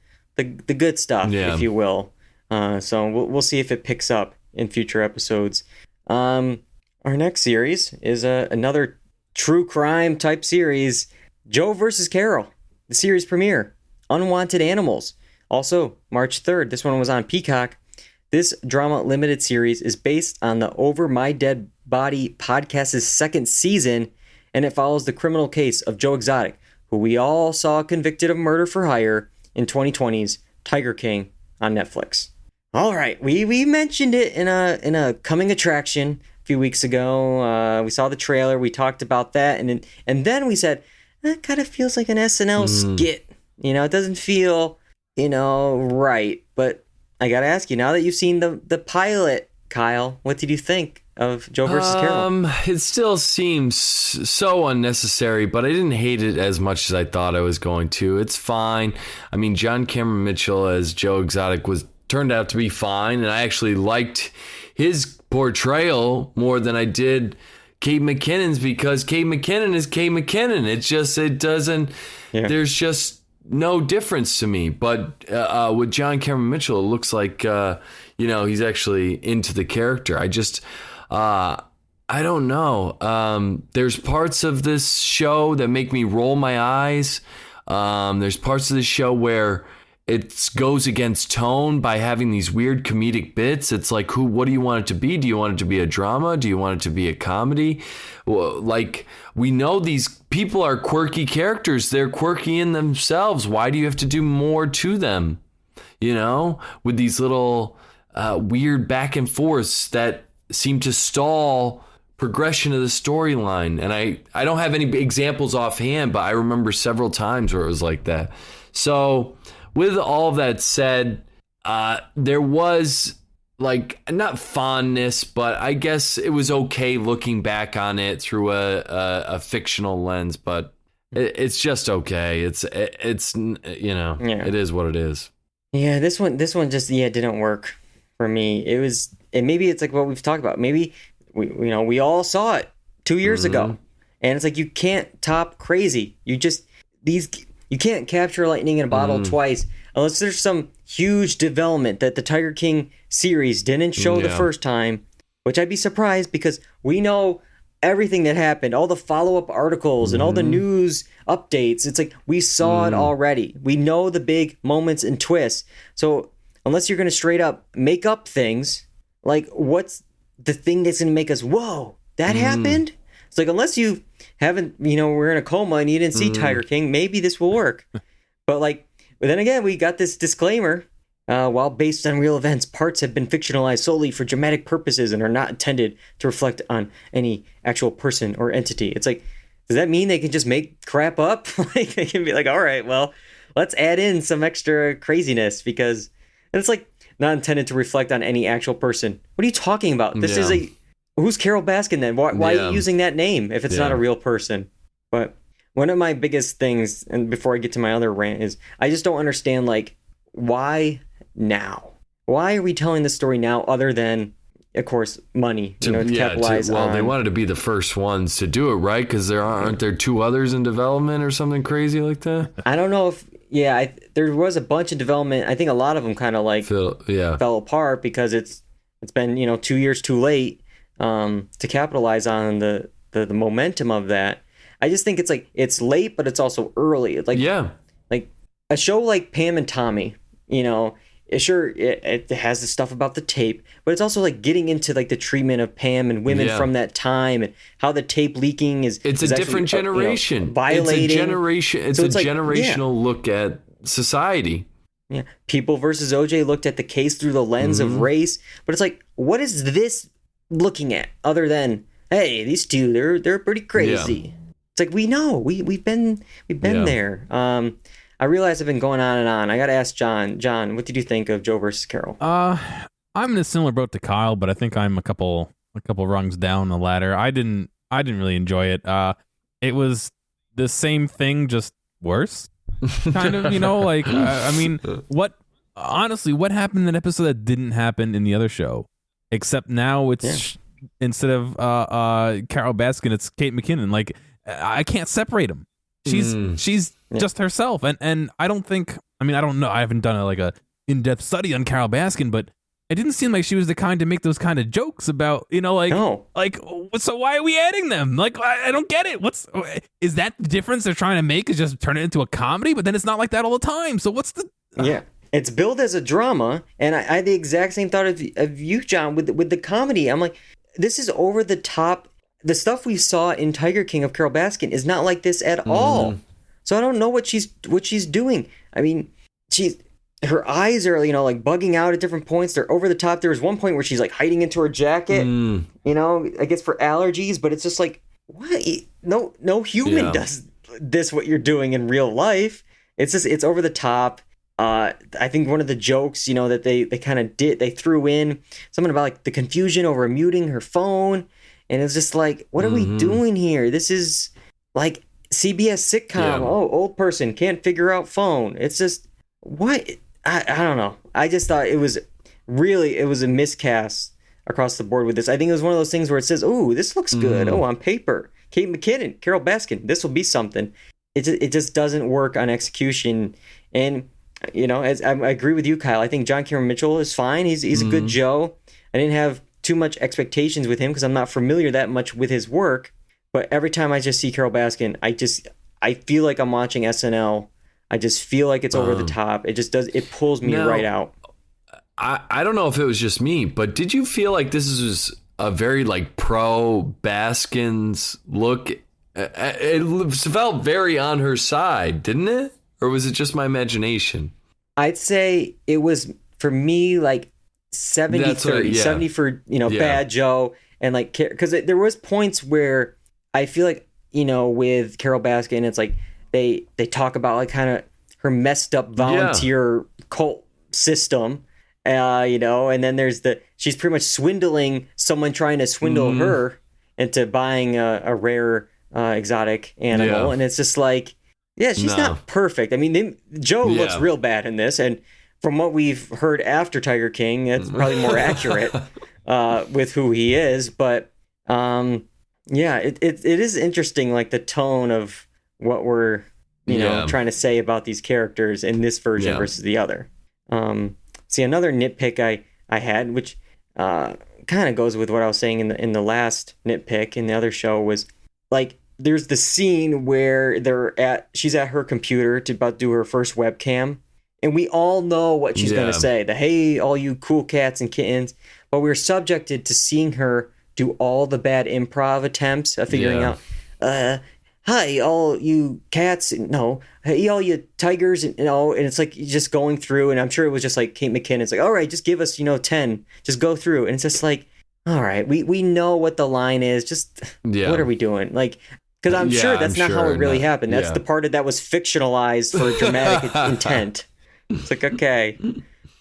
[SPEAKER 2] good stuff, if you will. So we'll see if it picks up in future episodes. Our next series is another true crime type series, Joe versus Carole, the series premiere, Unwanted Animals. Also, March 3rd. This one was on Peacock. This drama limited series is based on the Over My Dead Body podcast's 2nd season, and it follows the criminal case of Joe Exotic, who we all saw convicted of murder for hire in 2020's Tiger King on Netflix. All right, we mentioned it in a coming attraction a few weeks ago. We saw the trailer, we talked about that, and then we said that kind of feels like an SNL skit. It doesn't feel right. But I gotta ask you, now that you've seen the pilot, Kyle, what did you think of Joe versus Carole?
[SPEAKER 3] It still seems so unnecessary, but I didn't hate it as much as I thought I was going to. It's fine. I mean, John Cameron Mitchell as Joe Exotic turned out to be fine, and I actually liked his portrayal more than I did Kate McKinnon's, because Kate McKinnon is Kate McKinnon. There's just no difference to me. But with John Cameron Mitchell, it looks like he's actually into the character. I don't know. There's parts of this show that make me roll my eyes. There's parts of the show where it goes against tone by having these weird comedic bits. It's like, what do you want it to be? Do you want it to be a drama? Do you want it to be a comedy? Well, we know these people are quirky characters. They're quirky in themselves. Why do you have to do more to them? With these little weird back and forths that seem to stall progression of the storyline. And I don't have any not offhand, but I remember several times where it was like that. So with all of that said, there was not fondness, but I guess it was okay looking back on it through a fictional lens. But it's just okay. It's it is what it is.
[SPEAKER 2] Yeah, this one just didn't work for me. And maybe it's like what we've talked about. Maybe we all saw it 2 years ago, and it's like you can't top crazy. You can't capture lightning in a bottle twice unless there's some huge development that the Tiger King series didn't show the first time, which I'd be surprised, because we know
[SPEAKER 1] everything that happened, all the follow-up articles and all the news updates. It's like we saw it already. We know the big moments and twists. So unless you're going to straight up make up things, like what's the thing that's going to make us, whoa, that happened? It's like, unless you haven't, we're in a coma and you didn't see Tiger King, maybe this will work. But then again, we got this disclaimer. While based on real events, parts have been fictionalized solely for dramatic purposes and are not intended to reflect on any actual person or entity. It's like, does that mean they can just make crap up? Like, they can be like, all right, well, let's add in some extra craziness because it's like not intended to reflect on any actual person. What are you talking about? This is who's Carole Baskin then? Why are you using that name if it's not a real person? But one of my biggest things, and before I get to my other rant, is I just don't understand, like, why now? Why are we telling this story now other than, of course, money, to capitalize on?
[SPEAKER 3] They wanted to be the first ones to do it, right? Because aren't there 2 others in development or something crazy like that?
[SPEAKER 1] I don't know if, there was a bunch of development. I think a lot of them kind of fell apart because it's been, 2 years too late to capitalize on the momentum of that. I just think it's like, it's late, but it's also early. It's like, like a show like Pam and Tommy, sure, it has the stuff about the tape, but it's also like getting into like the treatment of Pam and women from that time and how the tape leaking is.
[SPEAKER 3] It's a different generation.
[SPEAKER 1] Violating.
[SPEAKER 3] It's a generation. It's a generational look at society.
[SPEAKER 1] Yeah. People versus OJ looked at the case through the lens of race, but it's like, what is this looking at other than, hey, these two, they're pretty crazy. Yeah. It's like, we know, we've been there. I realize I've been going on and on. I got to ask John. John, what did you think of Joe versus Carole?
[SPEAKER 4] I'm in a similar boat to Kyle, but I think I'm a couple rungs down the ladder. I didn't really enjoy it. It was the same thing, just worse, kind of. I mean, what happened in that episode that didn't happen in the other show? Except now it's instead of Carole Baskin, it's Kate McKinnon. Like, I can't separate them. She's just herself, and I don't think. I mean, I don't know. I haven't done a in-depth study on Carole Baskin, but it didn't seem like she was the kind to make those kind of jokes about, so why are we adding them? Like, I don't get it. Is that the difference they're trying to make, is just turn it into a comedy? But then it's not like that all the time. So what's the?
[SPEAKER 1] Yeah, it's billed as a drama, and I had the exact same thought of you, John, with the comedy. I'm like, this is over the top. The stuff we saw in Tiger King of Carole Baskin is not like this at all. So I don't know what she's doing. I mean, her eyes are, like bugging out at different points. They're over the top. There was one point where she's like hiding into her jacket, I guess for allergies, but it's just like, what? No human does this, what you're doing in real life. It's over the top. I think one of the jokes, that they kind of they threw in something about like the confusion over muting her phone. And it's just like, what are we doing here? This is like CBS sitcom. Yeah. Oh, old person can't figure out phone. It's just, what? I don't know. I just thought it was a miscast across the board with this. I think it was one of those things where it says, oh, this looks good. Oh, on paper. Kate McKinnon, Carole Baskin, this will be something. It just doesn't work on execution. And, as I agree with you, Kyle, I think John Cameron Mitchell is fine. He's a good Joe. I didn't have too much expectations with him because I'm not familiar that much with his work. But every time I just see Carole Baskin, I feel like I'm watching SNL. I just feel like it's over the top. It pulls me right out.
[SPEAKER 3] I don't know if it was just me, but did you feel like this was a very like pro Baskins look? It felt very on her side, didn't it? Or was it just my imagination?
[SPEAKER 1] I'd say it was, for me, like 70-30, 70 for, bad Joe, and like, because there was points where I feel like, with Carole Baskin, it's like they talk about like kind of her messed up volunteer cult system, and then there's she's pretty much swindling someone trying to swindle her into buying a rare exotic animal, and it's just like, she's not perfect. I mean, Joe looks real bad in this, and from what we've heard after Tiger King, it's probably more accurate with who he is. But it is interesting, like the tone of what we're trying to say about these characters in this version versus the other. See, another nitpick I had, which Kyle
[SPEAKER 2] kind of goes with what I was saying in the last nitpick in the other show was like there's the scene where she's at her computer to about do her first webcam, and we all know what she's going to say. The hey, all you cool cats and kittens, but we're subjected to seeing her do all the bad improv attempts of figuring out, hi, all you cats, no, hey, all you tigers, and and it's like just going through, and I'm sure it was just like Kate McKinnon's like, all right, just give us, 10, just go through, and it's just like, all right, we know what the line is, just what are we doing? Like, because I'm sure that's not how it really happened. That's the part that was fictionalized for dramatic intent. It's like, okay,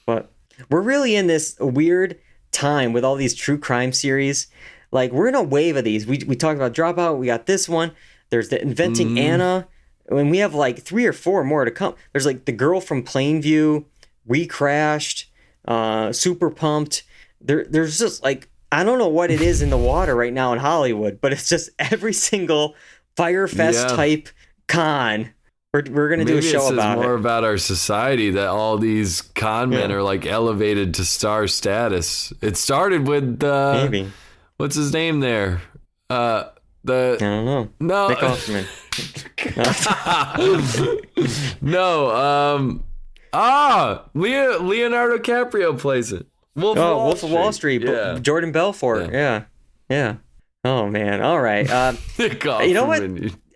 [SPEAKER 2] but we're really in this weird time with all these true crime series. Like, we're in a wave of these. We talked about Dropout. We got this one. There's the Inventing Anna. And we have like 3 or 4 more to come. There's like The Girl from Plainview, We Crashed, Super Pumped. There's just like, I don't know what it is in the water right now in Hollywood, but it's just every single Fyre Fest type con. We're going to do a show about it.
[SPEAKER 3] Maybe it's more about our society that all these con men are like elevated to star status. It started with
[SPEAKER 2] maybe. What's
[SPEAKER 3] his name there? I
[SPEAKER 2] don't know.
[SPEAKER 3] No.
[SPEAKER 2] Nick Offerman.
[SPEAKER 3] No. Leonardo DiCaprio plays it.
[SPEAKER 2] Wolf of Wall Street. Yeah. Jordan Belfort. Yeah. Oh man. All right. You know what?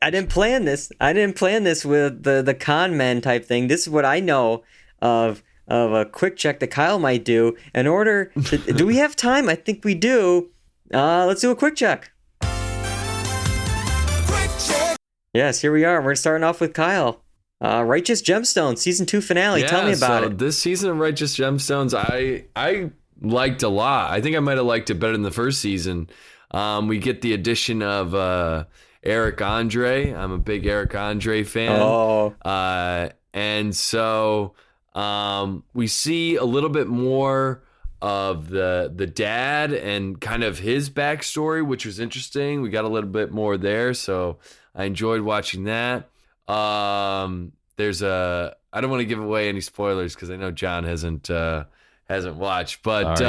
[SPEAKER 2] I didn't plan this. With the con men type thing. This is what I know of a quick check that Kyle might do in order to, do we have time? I think we do. Let's do a quick check. Yes, here we are. We're starting off with Kyle. Righteous Gemstones, season 2 finale. Tell me about it.
[SPEAKER 3] This season of Righteous Gemstones, I liked a lot. I think I might have liked it better than the first season. We get the addition of Eric Andre. I'm a big Eric Andre fan.
[SPEAKER 2] Oh.
[SPEAKER 3] And so we see a little bit more of the dad and kind of his backstory, which was interesting. We got a little bit more there, so I enjoyed watching that. I don't want to give away any spoilers because I know John hasn't watched, but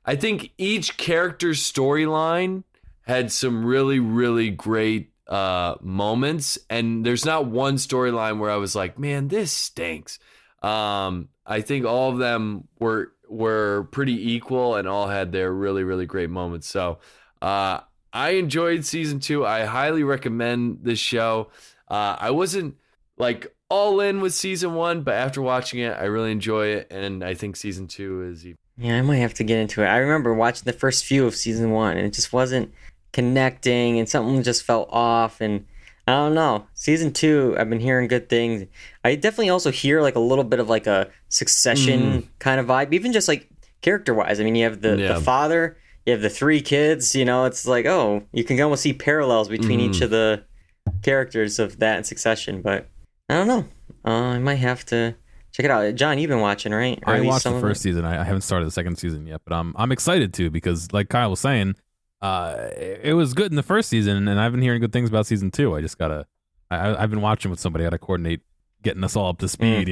[SPEAKER 3] I think each character's storyline had some really, really great moments, and there's not one storyline where I was like, man, this stinks. I think all of them were pretty equal and all had their really, really great moments. So I enjoyed season 2. I highly recommend this show. I wasn't like all in with season 1, but after watching it, I really enjoy it, and I think season 2 is even.
[SPEAKER 2] Yeah, I might have to get into it. I remember watching the first few of season 1, and it just wasn't connecting, and something just felt off, and I don't know. Season 2, I've been hearing good things. I definitely also hear like a little bit of like a Succession kind of vibe, even just like character-wise. I mean, you have the father, you have the 3 kids, it's like, oh, you can almost see parallels between each of the characters of that and Succession, but I don't know. I might have to check it out. John, you've been watching, right?
[SPEAKER 4] I watched the first season. I haven't started the second season yet, but I'm excited to, because like Kyle was saying, it was good in the first season, and I've been hearing good things about season 2. I just gotta. I've been watching with somebody. I gotta coordinate getting us all up to speed.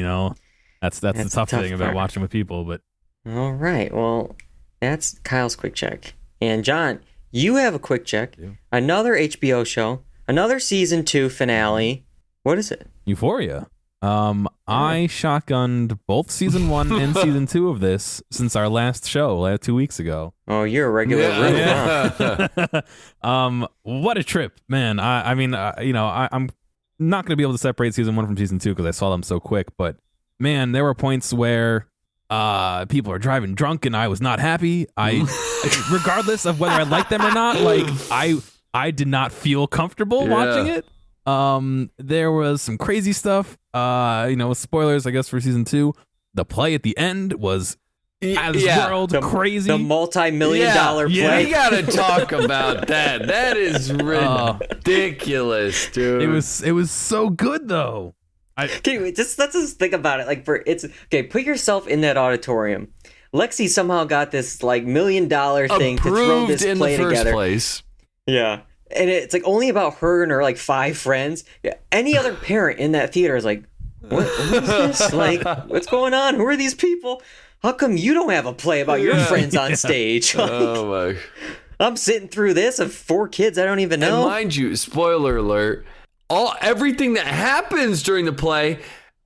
[SPEAKER 4] That's the tough thing about watching with people. But
[SPEAKER 2] all right, well, that's Kyle's quick check, and John, you have a quick check. Another HBO show, another season 2 finale. What is it?
[SPEAKER 4] Euphoria. I shotgunned both season 1 and season 2 of this since our last show 2 weeks ago.
[SPEAKER 2] Oh, you're a regular room,
[SPEAKER 4] huh? What a trip, man. I'm not going to be able to separate season 1 from season 2 because I saw them so quick, but man, there were points where people are driving drunk and I was not happy. Regardless of whether I liked them or not, like I did not feel comfortable watching it. There was some crazy stuff, with spoilers, I guess, for season 2. The play at the end was crazy.
[SPEAKER 2] The multi-million-dollar play.
[SPEAKER 3] We gotta talk about that. That is ridiculous, dude.
[SPEAKER 4] It was so good, though.
[SPEAKER 2] Let's just think about it. Like, put yourself in that auditorium. Lexi somehow got this like $1 million thing to throw this play together.
[SPEAKER 3] In the first place.
[SPEAKER 2] Yeah. And it's like only about her and her like 5 friends. Yeah. Any other parent in that theater is like, what is this? Like, what's going on? Who are these people? how come you don't have a play about your friends on stage? Like,
[SPEAKER 3] Oh my.
[SPEAKER 2] I'm sitting through this of 4 kids I don't even know.
[SPEAKER 3] And mind you, spoiler alert, everything that happens during the play,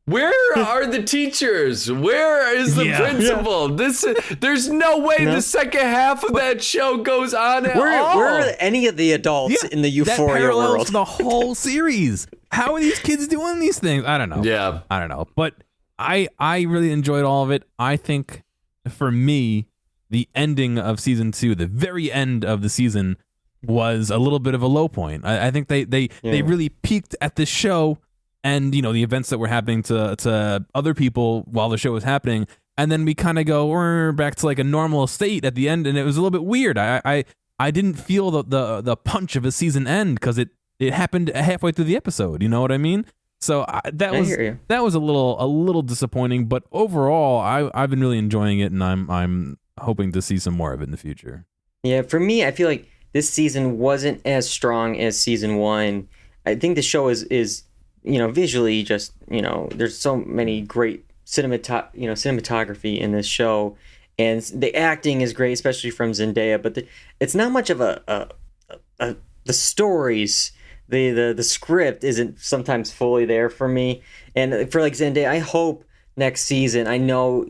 [SPEAKER 3] where are the teachers? Where is the principal? There's no way the second half of that show goes on at all.
[SPEAKER 2] Where are any of the adults in the Euphoria
[SPEAKER 4] that parallels
[SPEAKER 2] world?
[SPEAKER 4] the whole series. How are these kids doing these things? I don't know.
[SPEAKER 3] Yeah.
[SPEAKER 4] I don't know. But I really enjoyed all of it. I think for me, the ending of season 2, the very end of the season, was a little bit of a low point. I think they really peaked at this show, and the events that were happening to other people while the show was happening, and then we kind of go back to like a normal state at the end, and it was a little bit weird. I didn't feel the punch of a season end because it happened halfway through the episode. You know what I mean? So that was a little disappointing, but overall, I've been really enjoying it, and I'm hoping to see some more of it in the future.
[SPEAKER 2] Yeah, for me, I feel like this season wasn't as strong as season 1. I think the show is visually just, there's so many great cinematography in this show, and the acting is great, especially from Zendaya, but it's not much of the stories. The script isn't sometimes fully there for me. And for like Zendaya, I hope next season, I know,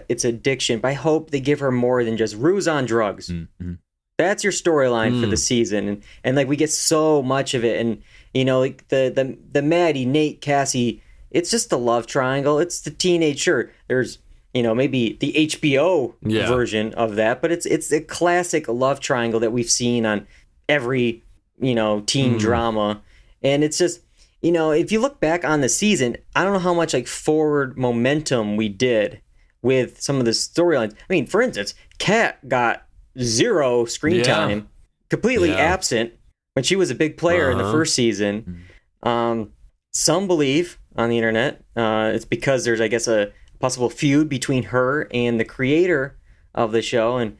[SPEAKER 2] it's addiction, but I hope they give her more than just ruse on drugs. Mm-hmm. That's your storyline for the season. And like we get so much of it. And, like the Maddie, Nate, Cassie, it's just the love triangle. It's the teenage, sure. There's, maybe the HBO version of that, but it's a classic love triangle that we've seen on every, teen drama. And it's just, if you look back on the season, I don't know how much like forward momentum we did with some of the storylines. I mean, for instance, Kat got 0 screen time, completely absent when she was a big player in the first season. Some believe on the internet it's because there's, I guess, a possible feud between her and the creator of the show, and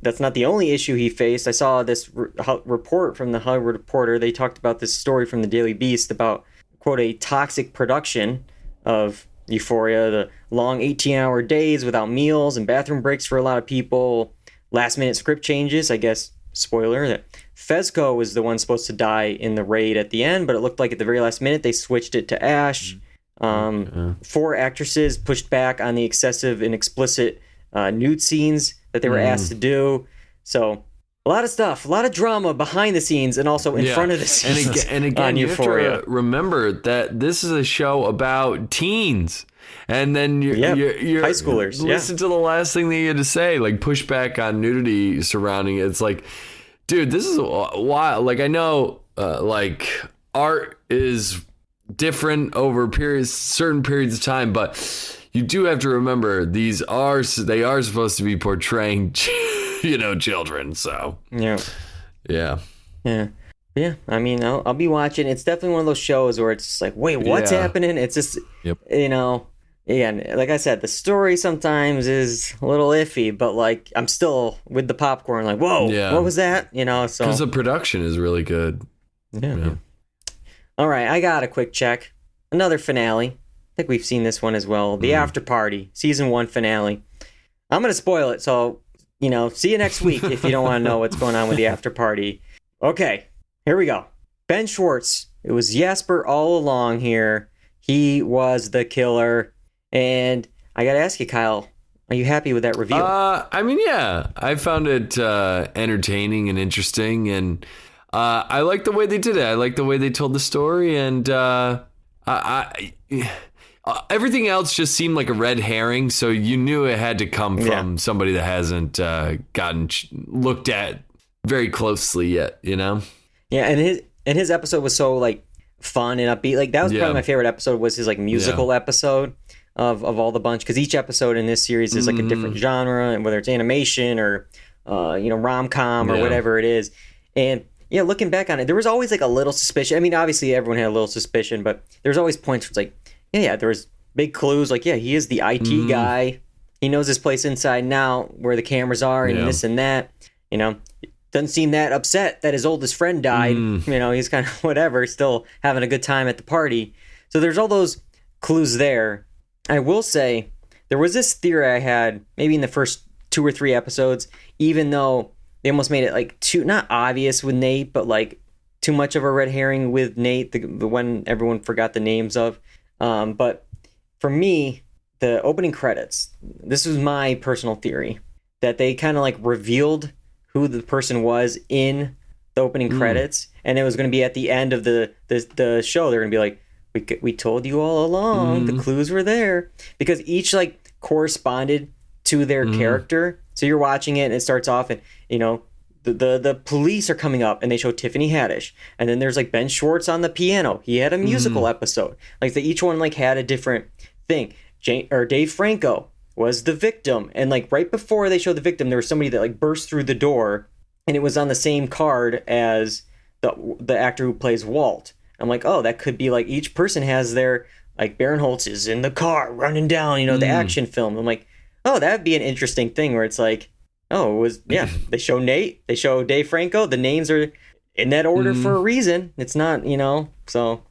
[SPEAKER 2] that's not the only issue he faced. I saw this report from the Hollywood Reporter. They talked about this story from the Daily Beast about, quote, a toxic production of Euphoria, the long 18-hour days without meals and bathroom breaks for a lot of people, last-minute script changes. I guess, spoiler, that Fezco was the one supposed to die in the raid at the end, but it looked like at the very last minute they switched it to Ash. 4 actresses pushed back on the excessive and explicit nude scenes that they were asked to do. So a lot of stuff, a lot of drama behind the scenes and also in front of the scenes.
[SPEAKER 3] And again, you have to remember that this is a show about teens. And then you're
[SPEAKER 2] high schoolers.
[SPEAKER 3] Listen to the last thing that you had to say, like push back on nudity surrounding it. It's like, dude, this is wild. Like I know, like art is different over certain periods of time, but you do have to remember they are supposed to be portraying, children. So yeah.
[SPEAKER 2] I mean, I'll be watching. It's definitely one of those shows where it's just like, wait, what's happening? It's just, again, like I said, the story sometimes is a little iffy, but like I'm still with the popcorn, like, whoa, what was that? So
[SPEAKER 3] because the production is really good.
[SPEAKER 2] Yeah. All right, I got a quick check. Another finale. I think we've seen this one as well. The After Party, season 1 finale. I'm gonna spoil it, so see you next week if you don't want to know what's going on with the After Party. Okay, here we go. Ben Schwartz. It was Jasper all along here. He was the killer. And I gotta ask you, Kyle, are you happy with that reveal?
[SPEAKER 3] I mean, yeah. I found it entertaining and interesting, and I like the way they did it. I like the way they told the story, and everything else just seemed like a red herring, so you knew it had to come from somebody that hasn't gotten looked at very closely yet, Yeah,
[SPEAKER 2] and his episode was so like fun and upbeat. Like that was probably my favorite episode. Was his like musical episode of all the bunch, because each episode in this series is like a different genre, and whether it's animation or rom-com or whatever it is. And looking back on it, there was always like a little suspicion. I mean, obviously everyone had a little suspicion, but there's always points where it's like, there was big clues. Like, he is the IT guy. He knows his place inside now, where the cameras are, and this and that. Doesn't seem that upset that his oldest friend died. He's kind of whatever, still having a good time at the party. So there's all those clues there. I will say there was this theory I had maybe in the first 2 or 3 episodes, even though they almost made it like too not obvious with Nate, but like too much of a red herring with Nate, the one everyone forgot the names of. But for me, the opening credits, this was my personal theory, that they kind of like revealed who the person was in the opening credits, and it was going to be at the end of the show. They're going to be like, we told you all along, the clues were there, because each like corresponded to their character. So you're watching it and it starts off and, you know, the police are coming up and they show Tiffany Haddish, and then there's like Ben Schwartz on the piano. He had a musical episode. Like each one like had a different thing. Dave Franco was the victim, and like right before they showed the victim, there was somebody that like burst through the door, and it was on the same card as the actor who plays Walt. I'm like, oh, that could be like each person has their, like Barinholtz is in the car running down, you know, the action film. I'm like, oh, that'd be an interesting thing where it's like, oh, it was, yeah, they show Nate, they show Dave Franco, the names are in that order for a reason. It's not, you know, so,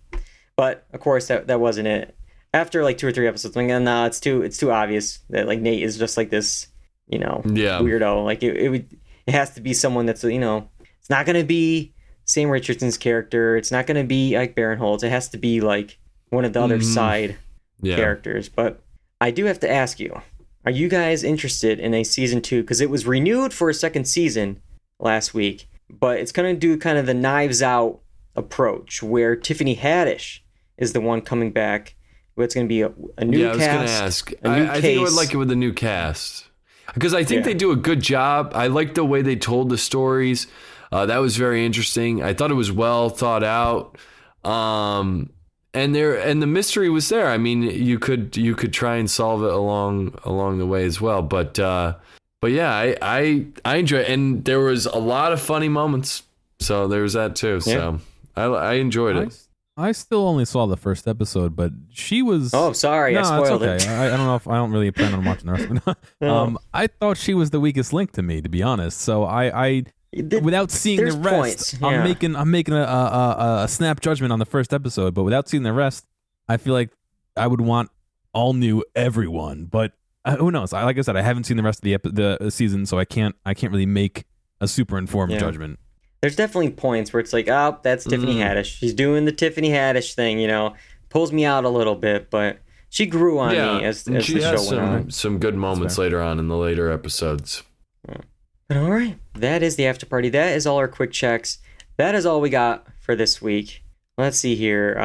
[SPEAKER 2] but of course that wasn't it. After like 2 or 3 episodes, I'm like, no, it's too obvious that like Nate is just like this, you know, weirdo. Like it has to be someone that's, you know, it's not going to be Sam Richardson's character. It's not going to be Ike Barinholtz. It has to be like one of the other side characters. But I do have to ask you, are you guys interested in a season 2? Because it was renewed for a second season last week, but it's going to do kind of the Knives Out approach where Tiffany Haddish is the one coming back. It's going to be a new cast.
[SPEAKER 3] I was going to ask. I think I would like it with a new cast. Because I think they do a good job. I like the way they told the stories. That was very interesting. I thought it was well thought out. And the mystery was there. I mean, you could try and solve it along the way as well. But yeah, I enjoy it. And there was a lot of funny moments. So there was that too. So I enjoyed it.
[SPEAKER 4] I still only saw the first episode, but she was.
[SPEAKER 2] Oh, sorry, I spoiled
[SPEAKER 4] it. I don't know if I don't really plan on watching the rest of it. I thought she was the weakest link to me, to be honest. So I without seeing the rest, I'm making a snap judgment on the first episode. But without seeing the rest, I feel like I would want all new everyone. But who knows? Like I said, I haven't seen the rest of the season, so I can't really make a super informed judgment.
[SPEAKER 2] There's definitely points where it's like, oh, that's Tiffany Haddish. She's doing the Tiffany Haddish thing, you know, pulls me out a little bit, but she grew on me as the show went on.
[SPEAKER 3] Some good moments later on in the later episodes.
[SPEAKER 2] But all right, that is the after party. That is all our quick checks. That is all we got for this week. Let's see here.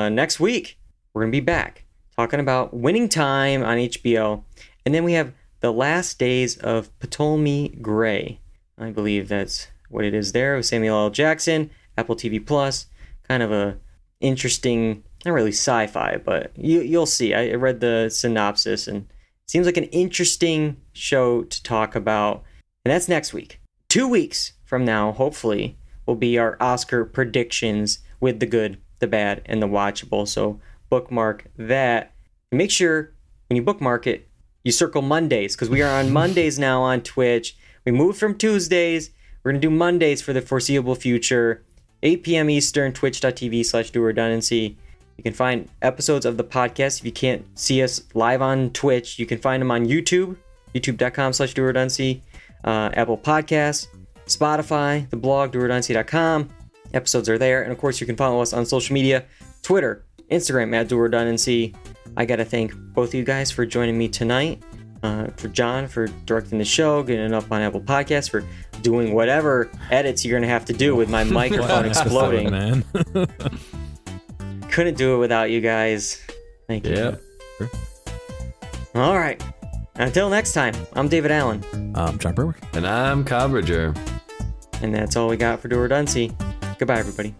[SPEAKER 2] Next week, we're going to be back talking about Winning Time on HBO. And then we have The Last Days of Ptolemy Gray. I believe that's what it is there, with Samuel L. Jackson, Apple TV Plus. Kind of a interesting, not really sci-fi, but you'll see. I read the synopsis and it seems like an interesting show to talk about. And that's next week. 2 weeks from now, hopefully, will be our Oscar predictions with the good, the bad, and the watchable. So bookmark that. Make sure when you bookmark it, you circle Mondays, because we are on Mondays now on Twitch. We moved from Tuesdays. We're going to do Mondays for the foreseeable future, 8 p.m. Eastern, twitch.tv/doredundancy. You can find episodes of the podcast. If you can't see us live on Twitch, you can find them on YouTube, youtube.com/doredundancy, Apple Podcasts, Spotify, the blog, doredundancy.com. Episodes are there. And of course, you can follow us on social media, Twitter, Instagram, @doredundancy. I got to thank both of you guys for joining me tonight. For John for directing the show, getting it up on Apple Podcasts, for doing whatever edits you're gonna have to do with my microphone exploding. Man. Couldn't do it without you guys. Thank you.
[SPEAKER 3] Yeah.
[SPEAKER 4] Sure.
[SPEAKER 2] All right. Until next time, I'm David Allen.
[SPEAKER 4] I'm John Berwick.
[SPEAKER 3] And I'm Kyle Bridger.
[SPEAKER 2] And that's all we got for Do Redundancy. Goodbye, everybody.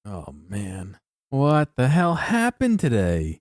[SPEAKER 4] Oh man, what the hell happened today?